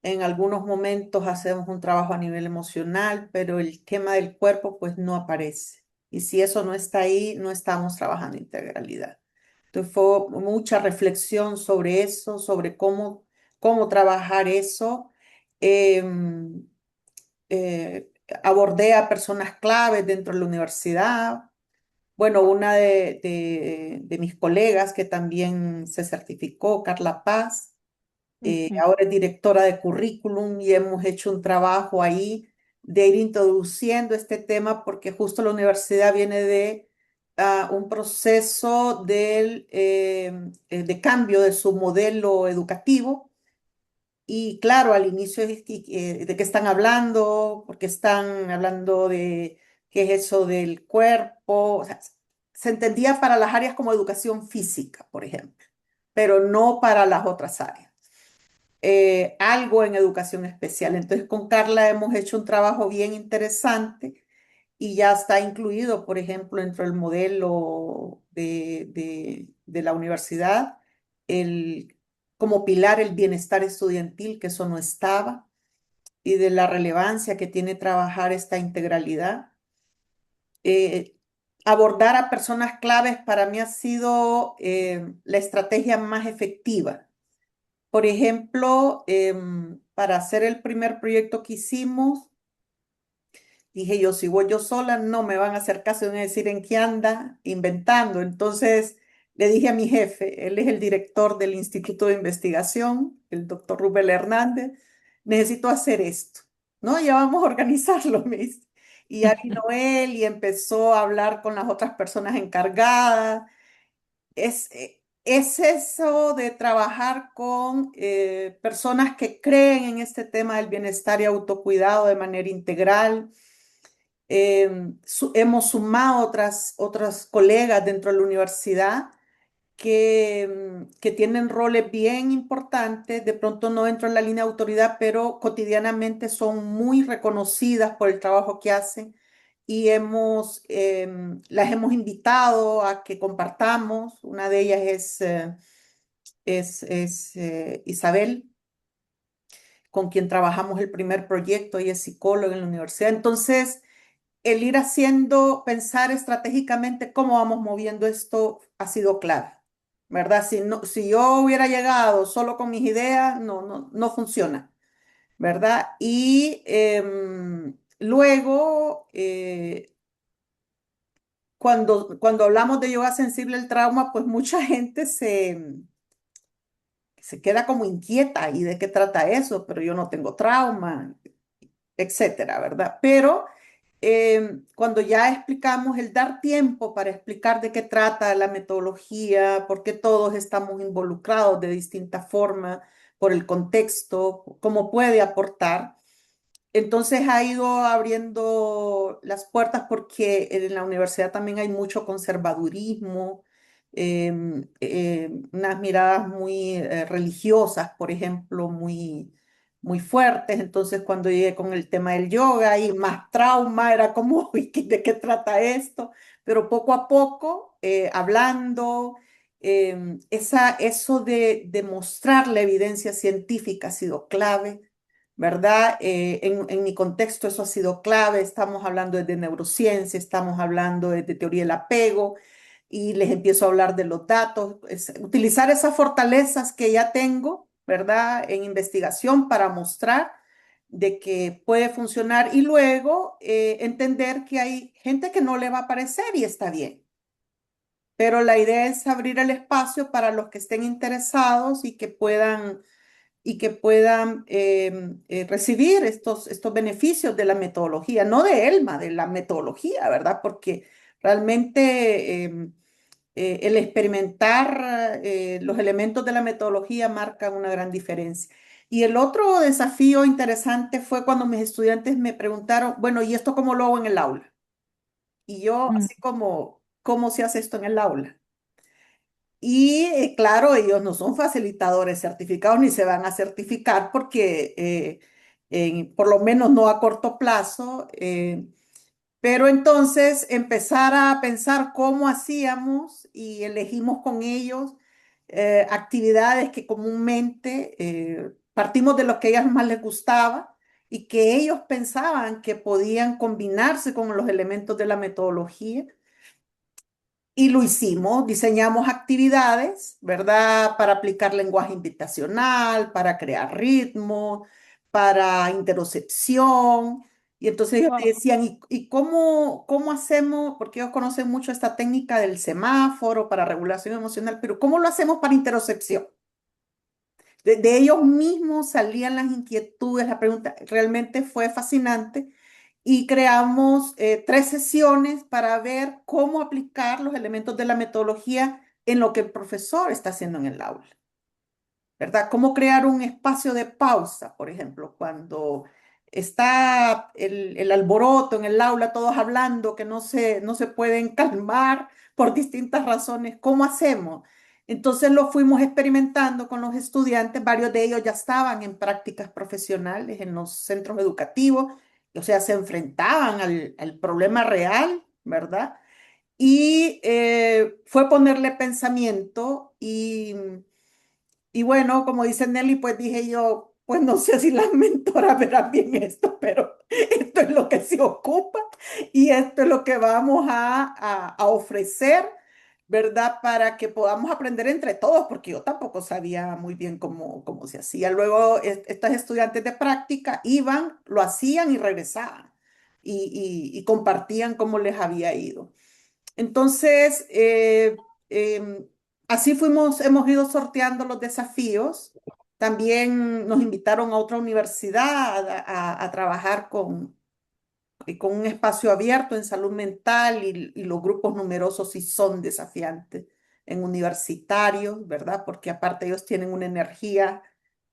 S2: En algunos momentos hacemos un trabajo a nivel emocional, pero el tema del cuerpo pues no aparece. Y si eso no está ahí, no estamos trabajando integralidad. Entonces fue mucha reflexión sobre eso, sobre cómo trabajar eso. Em, Abordé a personas claves dentro de la universidad. Bueno, una de mis colegas que también se certificó, Carla Paz,
S1: Ujú,
S2: ahora es directora de currículum y hemos hecho un trabajo ahí de ir introduciendo este tema porque justo la universidad viene de un proceso de cambio de su modelo educativo. Y claro, al inicio es de qué están hablando, porque están hablando de qué es eso del cuerpo. O sea, se entendía para las áreas como educación física, por ejemplo, pero no para las otras áreas. Algo en educación especial. Entonces, con Carla hemos hecho un trabajo bien interesante y ya está incluido, por ejemplo, dentro del modelo de la universidad, el, como pilar el bienestar estudiantil, que eso no estaba, y de la relevancia que tiene trabajar esta integralidad. Eh, Abordar a personas claves para mí ha sido la estrategia más efectiva. Por ejemplo, para hacer el primer proyecto que hicimos, dije yo, si voy yo sola, no me van a hacer caso, van a decir en qué anda inventando. Entonces le dije a mi jefe, él es el director del Instituto de Investigación, el doctor Rubén Hernández, necesito hacer esto, ¿no? Ya vamos a organizarlo, me dice. Y ya vino él y empezó a hablar con las otras personas encargadas. Es eso de trabajar con personas que creen en este tema del bienestar y autocuidado de manera integral. Hemos sumado otras colegas dentro de la universidad que tienen roles bien importantes, de pronto no dentro de la línea de autoridad, pero cotidianamente son muy reconocidas por el trabajo que hacen y las hemos invitado a que compartamos. Una de ellas es Isabel, con quien trabajamos el primer proyecto, ella es psicóloga en la universidad. Entonces, el ir haciendo, pensar estratégicamente cómo vamos moviendo esto ha sido clave, ¿verdad? Si yo hubiera llegado solo con mis ideas, no funciona, ¿verdad? Y luego, cuando hablamos de yoga sensible al trauma, pues mucha gente se queda como inquieta. ¿Y de qué trata eso? Pero yo no tengo trauma, etcétera, ¿verdad? Pero cuando ya explicamos el dar tiempo para explicar de qué trata la metodología, por qué todos estamos involucrados de distinta forma, por el contexto, cómo puede aportar, entonces ha ido abriendo las puertas porque en la universidad también hay mucho conservadurismo, unas miradas muy religiosas, por ejemplo, muy fuertes. Entonces cuando llegué con el tema del yoga y más trauma, era como, "Uy, ¿de qué trata esto?". Pero poco a poco, hablando, eso de mostrar la evidencia científica ha sido clave, ¿verdad? En mi contexto eso ha sido clave. Estamos hablando de neurociencia, estamos hablando de teoría del apego y les empiezo a hablar de los datos. Utilizar esas fortalezas que ya tengo, ¿verdad? En investigación para mostrar de que puede funcionar y luego entender que hay gente que no le va a parecer y está bien. Pero la idea es abrir el espacio para los que estén interesados y que puedan recibir estos beneficios de la metodología, no de Elma, de la metodología, ¿verdad? Porque realmente el experimentar los elementos de la metodología marcan una gran diferencia. Y el otro desafío interesante fue cuando mis estudiantes me preguntaron, bueno, ¿y esto cómo lo hago en el aula? Y yo,
S1: mm,
S2: así como, ¿cómo se hace esto en el aula? Y claro, ellos no son facilitadores certificados ni se van a certificar porque, por lo menos no a corto plazo, pero entonces empezar a pensar cómo hacíamos y elegimos con ellos actividades que comúnmente partimos de lo que a ellos más les gustaba y que ellos pensaban que podían combinarse con los elementos de la metodología. Y lo hicimos, diseñamos actividades, ¿verdad? Para aplicar lenguaje invitacional, para crear ritmo, para interocepción. Y entonces ellos me
S1: Wow.
S2: decían, ¿y cómo hacemos? Porque ellos conocen mucho esta técnica del semáforo para regulación emocional, pero ¿cómo lo hacemos para interocepción? De ellos mismos salían las inquietudes, la pregunta realmente fue fascinante y creamos 3 sesiones para ver cómo aplicar los elementos de la metodología en lo que el profesor está haciendo en el aula. ¿Verdad? Cómo crear un espacio de pausa, por ejemplo, cuando está el alboroto en el aula, todos hablando, que no se pueden calmar por distintas razones. ¿Cómo hacemos? Entonces lo fuimos experimentando con los estudiantes, varios de ellos ya estaban en prácticas profesionales en los centros educativos, o sea, se enfrentaban al problema real, ¿verdad? Y fue ponerle pensamiento y bueno, como dice Nelly, pues dije yo, pues no sé si las mentoras verán bien esto, pero esto es lo que se ocupa y esto es lo que vamos a ofrecer, ¿verdad? Para que podamos aprender entre todos, porque yo tampoco sabía muy bien cómo se hacía. Luego, estos estudiantes de práctica iban, lo hacían y regresaban y compartían cómo les había ido. Entonces, así hemos ido sorteando los desafíos. También nos invitaron a otra universidad a trabajar con un espacio abierto en salud mental y los grupos numerosos sí son desafiantes en universitarios, ¿verdad? Porque aparte ellos tienen una energía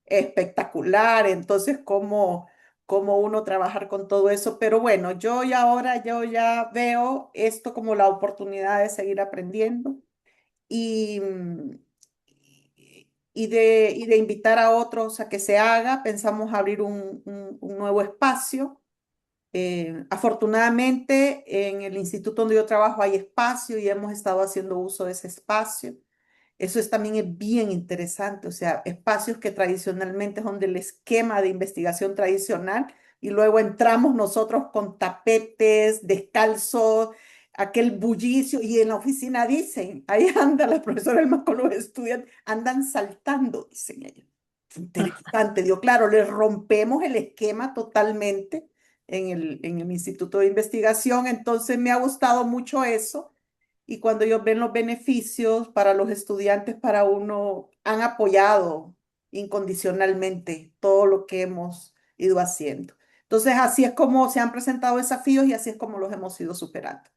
S2: espectacular, entonces cómo uno trabajar con todo eso, pero bueno, yo ya veo esto como la oportunidad de seguir aprendiendo y, y de invitar a otros a que se haga. Pensamos abrir un nuevo espacio. Afortunadamente, en el instituto donde yo trabajo hay espacio y hemos estado haciendo uso de ese espacio. También es bien interesante, o sea, espacios que tradicionalmente son del esquema de investigación tradicional y luego entramos nosotros con tapetes, descalzos, aquel bullicio y en la oficina dicen, ahí anda la profesora Elma con los estudiantes, andan saltando, dicen ellos. Interesante, digo, claro, les rompemos el esquema totalmente en el Instituto de Investigación, entonces me ha gustado mucho eso y cuando ellos ven los beneficios para los estudiantes, para uno, han apoyado incondicionalmente todo lo que hemos ido haciendo. Entonces, así es como se han presentado desafíos y así es como los hemos ido superando.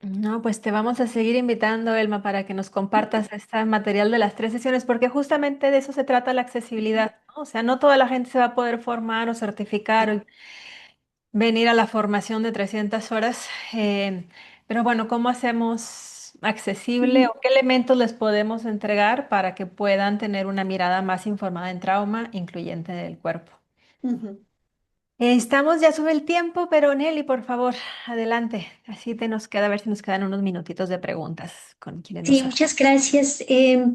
S1: No, pues te vamos a seguir invitando, Elma, para que nos compartas este material de las 3 sesiones, porque justamente de eso se trata la accesibilidad, ¿no? O sea, no toda la gente se va a poder formar o certificar o venir a la formación de 300 horas, pero bueno, ¿cómo hacemos accesible o qué elementos les podemos entregar para que puedan tener una mirada más informada en trauma, incluyente del cuerpo?
S2: Ujú.
S1: Estamos ya sobre el tiempo, pero Nelly, por favor, adelante. Así te nos queda, a ver si nos quedan unos minutitos de preguntas con quienes
S4: Sí,
S1: nos...
S4: muchas gracias.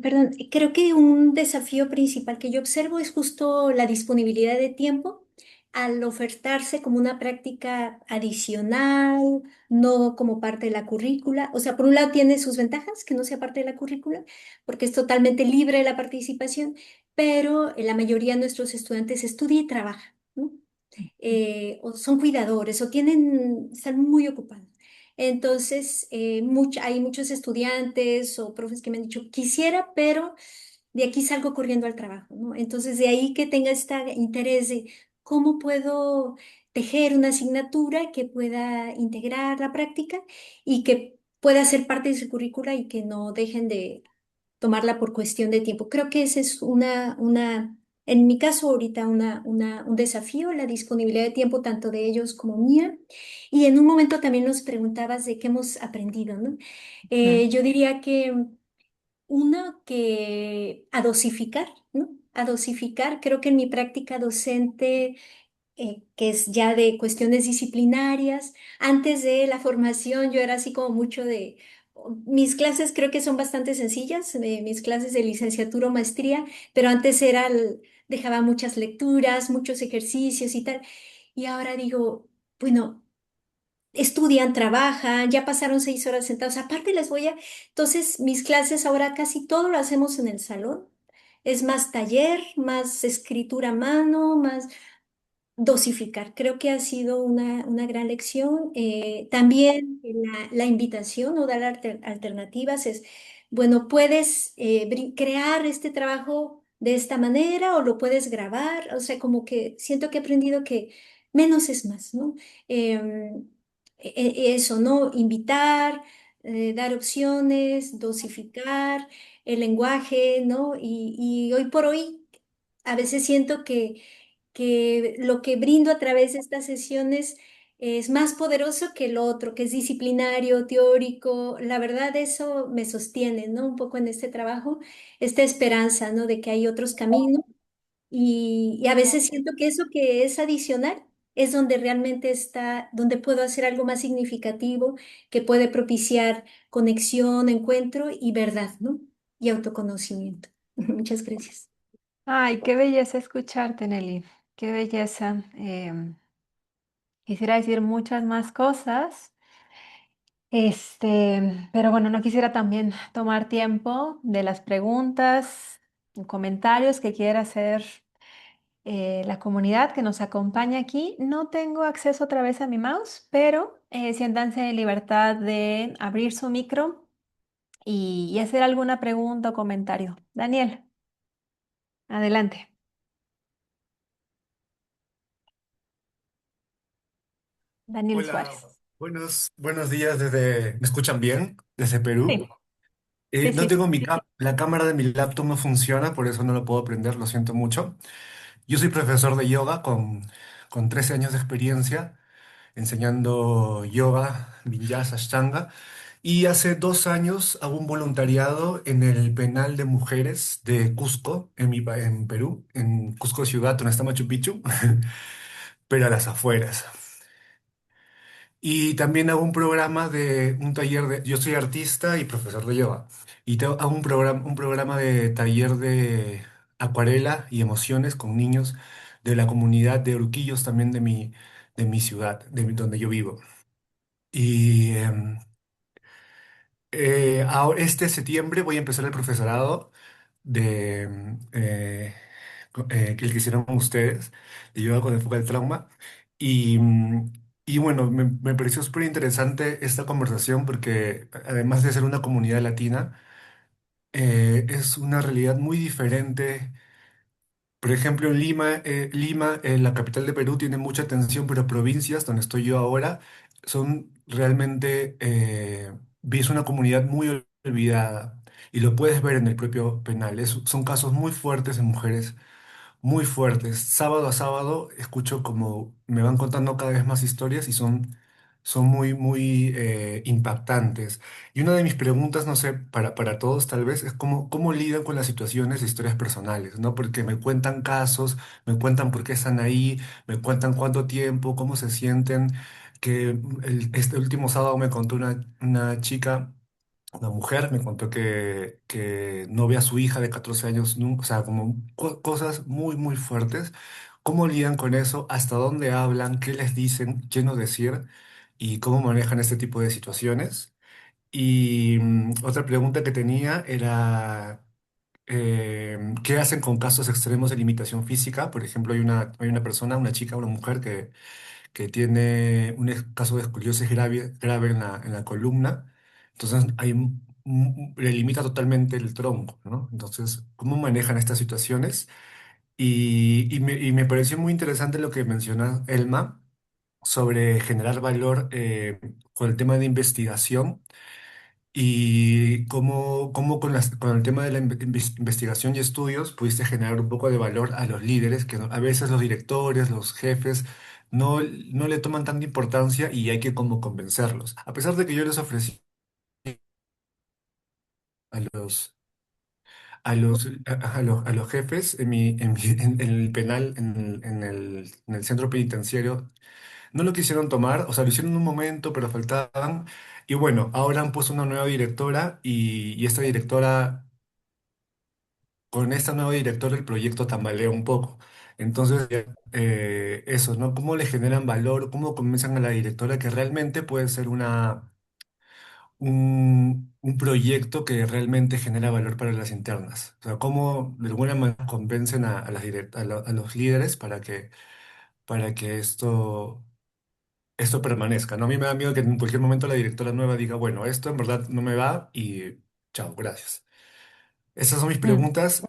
S4: Perdón, creo que un desafío principal que yo observo es justo la disponibilidad de tiempo al ofertarse como una práctica adicional, no como parte de la currícula. O sea, por un lado tiene sus ventajas que no sea parte de la currícula, porque es totalmente libre la participación, pero la mayoría de nuestros estudiantes estudia y trabaja, ¿no? O son cuidadores o están muy ocupados. Entonces, hay muchos estudiantes o profes que me han dicho, quisiera, pero de aquí salgo corriendo al trabajo, ¿no? Entonces, de ahí que tenga este interés de cómo puedo tejer una asignatura que pueda integrar la práctica y que pueda ser parte de su currícula y que no dejen de tomarla por cuestión de tiempo. Creo que ese es en mi caso ahorita, un desafío, la disponibilidad de tiempo tanto de ellos como mía. Y en un momento también nos preguntabas de qué hemos aprendido, ¿no?
S1: Ujú.
S4: Yo diría que Una que a dosificar, ¿no? A dosificar, creo que en mi práctica docente que es ya de cuestiones disciplinarias. Antes de la formación yo era así como mucho de... Mis clases creo que son bastante sencillas, mis clases de licenciatura o maestría, pero antes dejaba muchas lecturas, muchos ejercicios y tal. Y ahora digo, bueno, estudian, trabajan, ya pasaron 6 horas sentados. Aparte les voy a... Entonces mis clases ahora casi todo lo hacemos en el salón. Es más taller, más escritura a mano, más dosificar. Creo que ha sido una gran lección. También la invitación o dar alternativas es, bueno, puedes crear este trabajo de esta manera o lo puedes grabar. O sea, como que siento que he aprendido que menos es más, ¿no? Eso, ¿no? Invitar, dar opciones, dosificar el lenguaje, ¿no? Y hoy por hoy a veces siento que lo que brindo a través de estas sesiones es más poderoso que lo otro, que es disciplinario, teórico. La verdad, eso me sostiene, ¿no? Un poco en este trabajo, esta esperanza, ¿no? De que hay otros caminos y a veces siento que eso que es adicional es donde realmente está, donde puedo hacer algo más significativo que puede propiciar conexión, encuentro y verdad, ¿no? Y autoconocimiento. Muchas gracias.
S1: Ay, qué belleza escucharte, Nelly. Qué belleza. Quisiera decir muchas más cosas, pero bueno, no quisiera también tomar tiempo de las preguntas, comentarios que quiera hacer la comunidad que nos acompaña aquí. No tengo acceso otra vez a mi mouse, pero siéntanse en libertad de abrir su micro y hacer alguna pregunta o comentario. Daniel, adelante. Daniel
S6: Hola,
S1: Suárez.
S6: buenos días desde, ¿me escuchan bien? Desde Perú.
S1: Sí, sí,
S6: No
S1: sí.
S6: tengo la cámara de mi laptop no funciona, por eso no lo puedo prender, lo siento mucho. Yo soy profesor de yoga con 13 años de experiencia enseñando yoga, vinyasa, ashtanga, y hace 2 años hago un voluntariado en el penal de mujeres de Cusco, en Perú, en Cusco ciudad, donde está Machu Picchu, pero a las afueras. Y también hago un programa de un taller de... Yo soy artista y profesor de yoga. Y hago un programa de taller de acuarela y emociones con niños de la comunidad de Urquillos, también de mi ciudad, donde yo vivo. Y ahora, este septiembre voy a empezar el profesorado de que el que hicieron ustedes, de yoga con enfoque al trauma. Y, y bueno, me pareció súper interesante esta conversación porque además de ser una comunidad latina, es una realidad muy diferente. Por ejemplo, en Lima, la capital de Perú, tiene mucha atención, pero provincias donde estoy yo ahora son realmente, es una comunidad muy olvidada y lo puedes ver en el propio penal. Son casos muy fuertes en mujeres muy fuertes. Sábado a sábado escucho como me van contando cada vez más historias y son muy, muy impactantes. Y una de mis preguntas, no sé, para todos tal vez, es cómo lidian con las situaciones de historias personales, ¿no? Porque me cuentan casos, me cuentan por qué están ahí, me cuentan cuánto tiempo, cómo se sienten. Que este último sábado me contó una chica. Una mujer me contó que no ve a su hija de 14 años nunca, o sea, como cosas muy, muy fuertes. ¿Cómo lidian con eso? ¿Hasta dónde hablan? ¿Qué les dicen? ¿Qué no decir? ¿Y cómo manejan este tipo de situaciones? Y otra pregunta que tenía era, ¿qué hacen con casos extremos de limitación física? Por ejemplo, hay una persona, una chica, una mujer que tiene un caso de escoliosis grave, grave en la columna, entonces le limita totalmente el tronco, ¿no? Entonces, ¿cómo manejan estas situaciones? Y me pareció muy interesante lo que menciona Elma sobre generar valor con el tema de investigación y cómo con el tema de la investigación y estudios pudiste generar un poco de valor a los líderes, que a veces los directores, los jefes, no le toman tanta importancia y hay que como convencerlos. A pesar de que yo les ofrecí a los a los jefes en el penal, en el centro penitenciario. No lo quisieron tomar, o sea, lo hicieron en un momento, pero faltaban. Y bueno, ahora han puesto una nueva directora y esta directora, con esta nueva directora el proyecto tambalea un poco. Entonces, eso, ¿no? ¿Cómo le generan valor? ¿Cómo convencen a la directora que realmente puede ser un proyecto que realmente genera valor para las internas? O sea, ¿cómo de alguna manera convencen a a los líderes para que esto permanezca, ¿no? A mí me da miedo que en cualquier momento la directora nueva diga, bueno, esto en verdad no me va y chao, gracias. Esas son mis
S1: Mm.
S6: preguntas,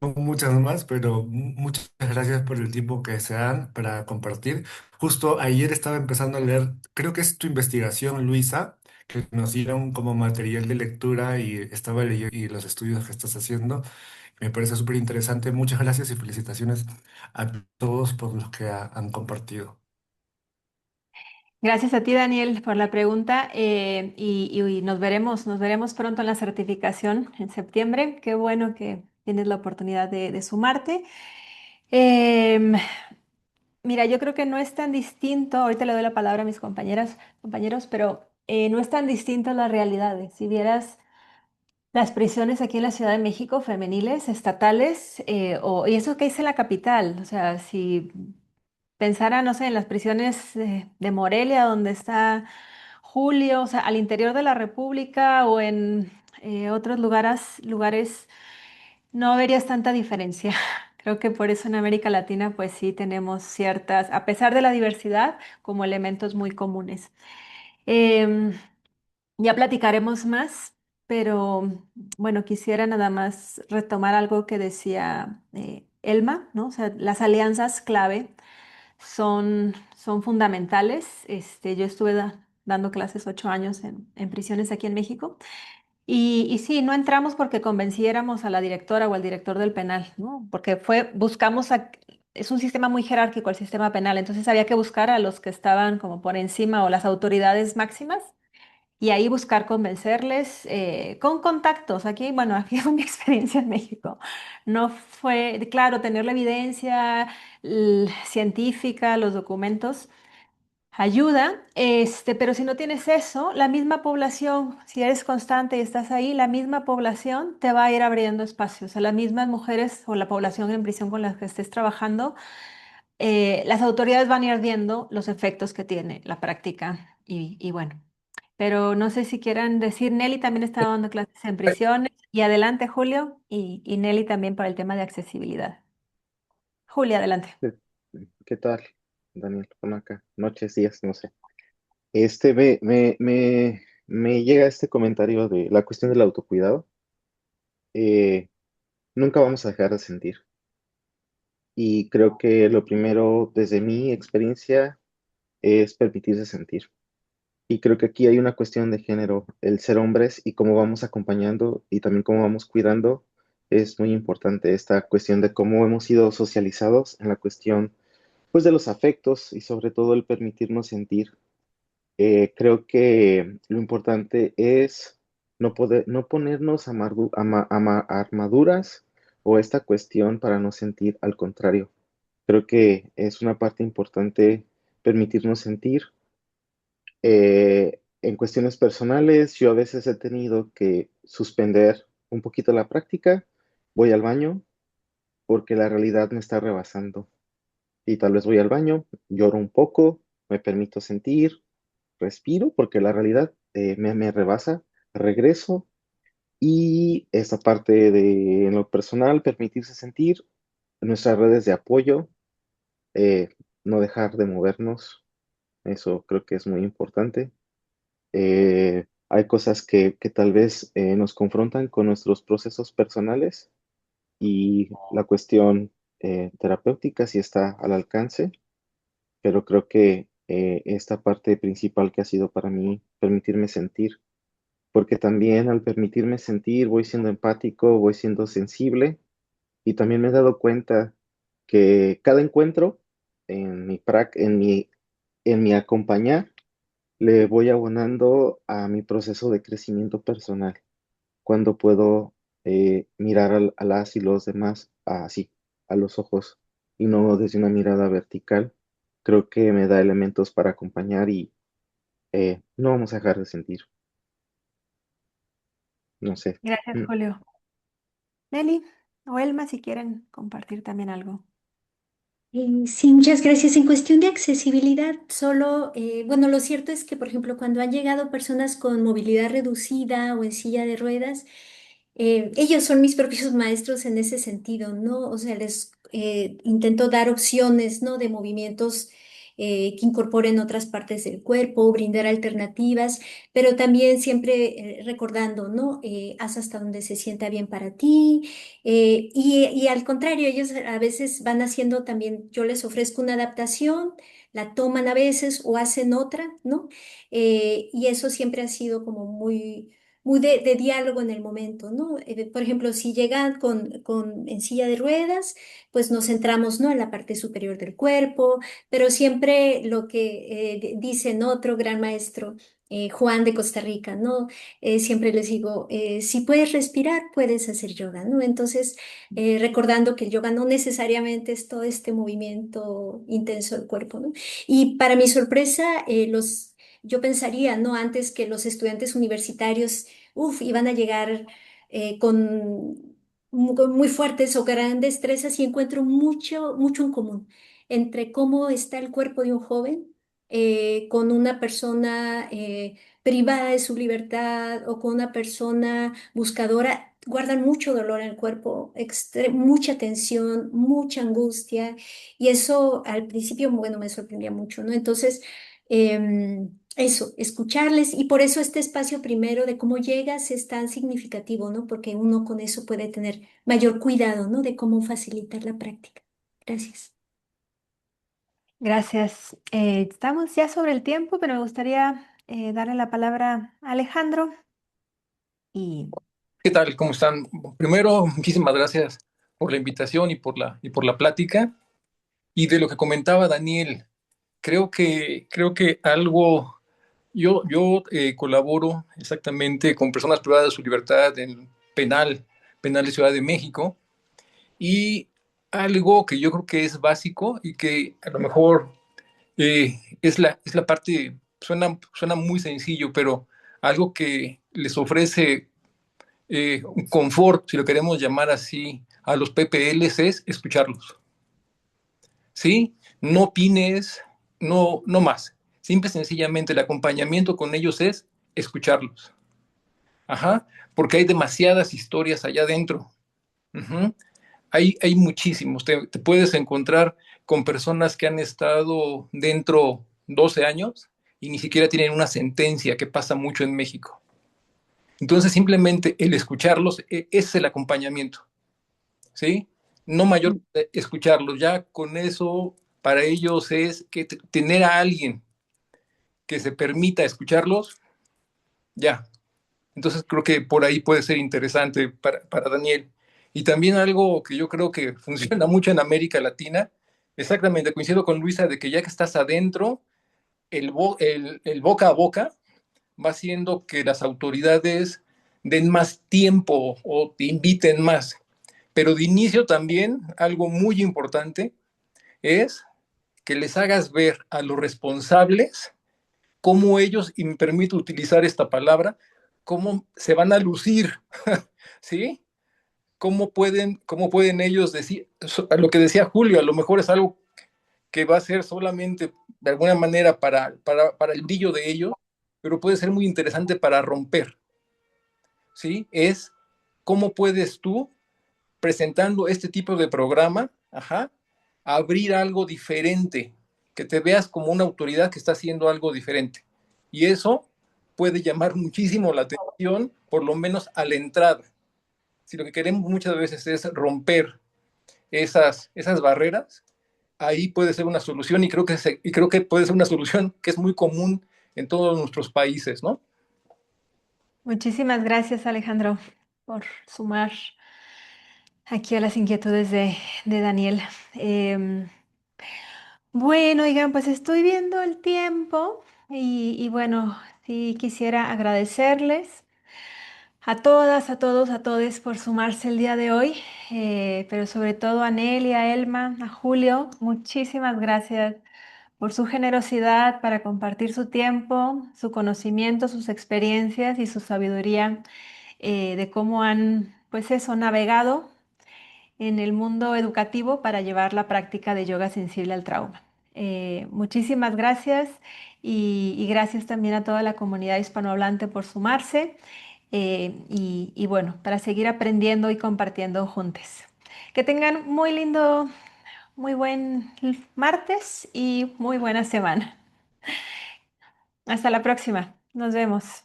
S6: no muchas más, pero muchas gracias por el tiempo que se dan para compartir. Justo ayer estaba empezando a leer, creo que es tu investigación, Luisa, que nos dieron como material de lectura y estaba leyendo y los estudios que estás haciendo. Me parece súper interesante. Muchas gracias y felicitaciones a todos por los que han compartido.
S1: Gracias a ti, Daniel, por la pregunta y nos veremos pronto en la certificación en septiembre. Qué bueno que tienes la oportunidad de sumarte. Em, Mira, yo creo que no es tan distinto, ahorita le doy la palabra a mis compañeros, pero no es tan distinto las realidades. Si vieras las prisiones aquí en la Ciudad de México, femeniles, estatales, y eso que hice en la capital, o sea, si pensara, no sé, en las prisiones de Morelia, donde está Julio, o sea, al interior de la República o en otros lugares, no verías tanta diferencia. Creo que por eso en América Latina, pues sí tenemos ciertas, a pesar de la diversidad, como elementos muy comunes. Em, ya platicaremos más, pero bueno, quisiera nada más retomar algo que decía Elma, ¿no? O sea, las alianzas clave son fundamentales. Yo estuve dando clases 8 años en prisiones aquí en México. Y sí, no entramos porque convenciéramos a la directora o al director del penal, ¿no? Porque es un sistema muy jerárquico el sistema penal, entonces había que buscar a los que estaban como por encima o las autoridades máximas y ahí buscar convencerles con contactos. Aquí, bueno, aquí fue mi experiencia en México. No fue, claro, tener la evidencia científica, los documentos ayuda, pero si no tienes eso, la misma población, si eres constante y estás ahí, la misma población te va a ir abriendo espacios. A las mismas mujeres o la población en prisión con la que estés trabajando, las autoridades van a ir viendo los efectos que tiene la práctica y bueno. Pero no sé si quieran decir, Nelly también está dando clases en prisiones. Y adelante, Julio, y Nelly también para el tema de accesibilidad. Julia, adelante.
S3: ¿Qué, qué tal, Daniel? Por acá, noches, días, no sé. Me llega este comentario de la cuestión del autocuidado. Eh, Nunca vamos a dejar de sentir. Y creo que lo primero, desde mi experiencia, es permitirse sentir. Y creo que aquí hay una cuestión de género. El ser hombres y cómo vamos acompañando y también cómo vamos cuidando es muy importante. Esta cuestión de cómo hemos sido socializados en la cuestión, pues, de los afectos y sobre todo el permitirnos sentir. Creo que lo importante es no ponernos armaduras o esta cuestión para no sentir, al contrario. Creo que es una parte importante permitirnos sentir. En cuestiones personales, yo a veces he tenido que suspender un poquito la práctica, voy al baño porque la realidad me está rebasando y tal vez voy al baño, lloro un poco, me permito sentir, respiro porque la realidad me rebasa, regreso y esta parte de en lo personal, permitirse sentir, nuestras redes de apoyo, eh, no dejar de movernos, eso creo que es muy importante. Hay cosas que tal vez nos confrontan con nuestros procesos personales y la cuestión terapéutica sí está al alcance, pero creo que esta parte principal que ha sido para mí permitirme sentir, porque también al permitirme sentir voy siendo empático, voy siendo sensible y también me he dado cuenta que cada encuentro en mi acompañar le voy abonando a mi proceso de crecimiento personal. Cuando puedo mirar a las y los demás así, a los ojos, y no desde una mirada vertical, creo que me da elementos para acompañar y no vamos a dejar de sentir, no sé.
S1: Gracias,
S3: Mm.
S1: Julio. Nelly o Elma, si quieren compartir también algo.
S4: Sí, muchas gracias. En cuestión de accesibilidad, solo, bueno, lo cierto es que, por ejemplo, cuando han llegado personas con movilidad reducida o en silla de ruedas, ellos son mis propios maestros en ese sentido, ¿no? O sea, les intento dar opciones, ¿no? De movimientos que incorporen otras partes del cuerpo, brindar alternativas, pero también siempre recordando, ¿no? Haz hasta donde se sienta bien para ti. Y al contrario, ellos a veces van haciendo también, yo les ofrezco una adaptación, la toman a veces o hacen otra, ¿no? Y eso siempre ha sido como muy de diálogo en el momento, ¿no? Por ejemplo, si llegan en silla de ruedas, pues nos centramos, ¿no? En la parte superior del cuerpo, pero siempre lo que dice, ¿no? Otro gran maestro, Juan de Costa Rica, ¿no? Siempre les digo, si puedes respirar, puedes hacer yoga, ¿no? Entonces, recordando que el yoga no necesariamente es todo este movimiento intenso del cuerpo, ¿no? Y para mi sorpresa, yo pensaría, ¿no? Antes que los estudiantes universitarios, iban a llegar con muy fuertes o grandes destrezas y encuentro mucho en común entre cómo está el cuerpo de un joven con una persona privada de su libertad o con una persona buscadora. Guardan mucho dolor en el cuerpo, mucha tensión, mucha angustia y eso al principio, bueno, me sorprendía mucho, ¿no? Entonces, eso, escucharles y por eso este espacio primero de cómo llegas es tan significativo, ¿no? Porque uno con eso puede tener mayor cuidado, ¿no? De cómo facilitar la práctica. Gracias.
S1: Gracias. Estamos ya sobre el tiempo, pero me gustaría darle la palabra a Alejandro. Y
S7: ¿Qué tal? ¿Cómo están? Primero, muchísimas gracias por la invitación y por la plática. Y de lo que comentaba Daniel, creo que algo, yo colaboro exactamente con personas privadas de su libertad en penal de Ciudad de México, y algo que yo creo que es básico y que a lo mejor es la parte, suena muy sencillo, pero algo que les ofrece un confort, si lo queremos llamar así, a los PPLs es escucharlos, ¿sí? No opines, no más. Simple y sencillamente el acompañamiento con ellos es escucharlos. Ajá, porque hay demasiadas historias allá adentro. Ujú. Hay muchísimos. Te puedes encontrar con personas que han estado dentro 12 años y ni siquiera tienen una sentencia, que pasa mucho en México. Entonces, simplemente el escucharlos es el acompañamiento, ¿sí? No mayor escucharlos, ya con eso para ellos es que tener a alguien que se permita escucharlos, ya. Entonces creo que por ahí puede ser interesante para Daniel. Y también algo que yo creo que funciona mucho en América Latina, exactamente, coincido con Luisa, de que ya que estás adentro, el boca a boca va haciendo que las autoridades den más tiempo o te inviten más. Pero de inicio también, algo muy importante es que les hagas ver a los responsables cómo ellos, y me permito utilizar esta palabra, cómo se van a lucir, ¿sí? Cómo pueden ellos decir, lo que decía Julio, a lo mejor es algo que va a ser solamente de alguna manera para el brillo de ellos, pero puede ser muy interesante para romper, ¿sí? Es cómo puedes tú, presentando este tipo de programa, ajá, abrir algo diferente, que te veas como una autoridad que está haciendo algo diferente. Y eso puede llamar muchísimo la atención, por lo menos a la entrada. Si lo que queremos muchas veces es romper esas barreras, ahí puede ser una solución y creo que puede ser una solución que es muy común en todos nuestros países, ¿no?
S1: muchísimas gracias, Alejandro, por sumar aquí a las inquietudes de Daniel. Em, bueno, oigan, pues estoy viendo el tiempo y bueno, sí quisiera agradecerles a todas, a todos, a todes por sumarse el día de hoy, pero sobre todo a Nelly, a Elma, a Julio, muchísimas gracias por su generosidad para compartir su tiempo, su conocimiento, sus experiencias y su sabiduría de cómo han, pues eso, navegado en el mundo educativo para llevar la práctica de yoga sensible al trauma. Muchísimas gracias y gracias también a toda la comunidad hispanohablante por sumarse y bueno, para seguir aprendiendo y compartiendo juntos. Que tengan muy lindo, muy buen martes y muy buena semana. Hasta la próxima. Nos vemos.